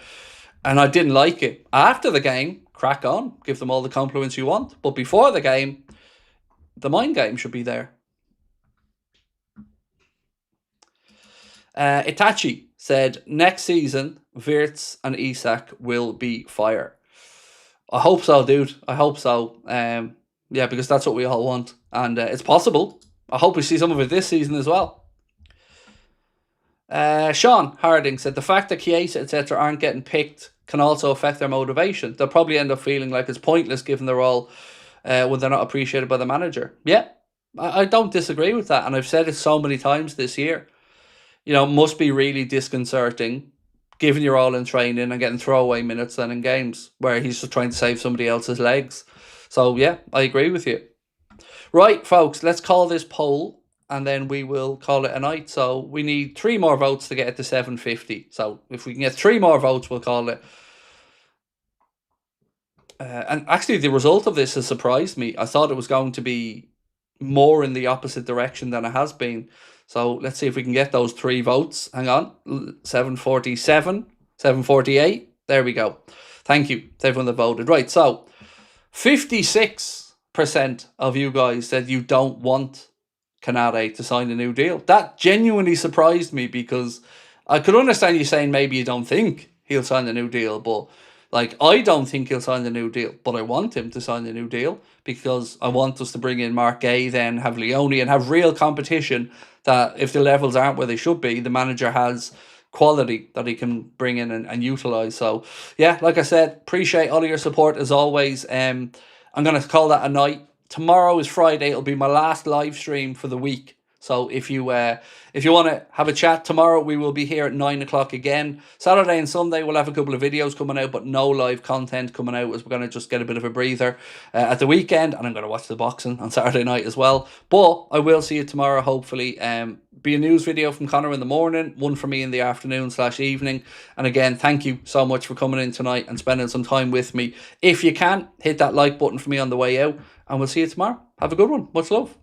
And I didn't like it. After the game, crack on, give them all the compliments you want. But before the game, the mind game should be there. Itachi said, next season, Wirtz and Isak will be fire. I hope so, dude. I hope so. Yeah, because that's what we all want. And it's possible. I hope we see some of it this season as well. Sean Harding said, the fact that Chiesa, etc. aren't getting picked can also affect their motivation. They'll probably end up feeling like it's pointless given their role when they're not appreciated by the manager. Yeah, I don't disagree with that. And I've said it so many times this year. It must be really disconcerting giving your all in training and getting throwaway minutes then in games where he's just trying to save somebody else's legs. So, yeah, I agree with you. Right, folks, let's call this poll and then we will call it a night. So we need 3 more votes to get it to 750. So if we can get 3 more votes, we'll call it. And actually, the result of this has surprised me. I thought it was going to be more in the opposite direction than it has been. So let's see if we can get those 3 votes. Hang on. 747, 748. There we go. Thank you to everyone that voted. Right, so 56% of you guys said you don't want Canade to sign a new deal. That genuinely surprised me because I could understand you saying maybe you don't think he'll sign a new deal, but I don't think he'll sign the new deal, but I want him to sign the new deal because I want us to bring in Mark Gay, then have Leone and have real competition that if the levels aren't where they should be, the manager has quality that he can bring in and utilise. So, yeah, like I said, appreciate all of your support as always. I'm going to call that a night. Tomorrow is Friday. It'll be my last live stream for the week. So if you want to have a chat tomorrow, we will be here at 9 o'clock again. Saturday and Sunday, we'll have a couple of videos coming out, but no live content coming out as we're going to just get a bit of a breather at the weekend. And I'm going to watch the boxing on Saturday night as well. But I will see you tomorrow, hopefully. Be a news video from Connor in the morning, one for me in the afternoon/evening. And again, thank you so much for coming in tonight and spending some time with me. If you can, hit that like button for me on the way out. And we'll see you tomorrow. Have a good one. Much love.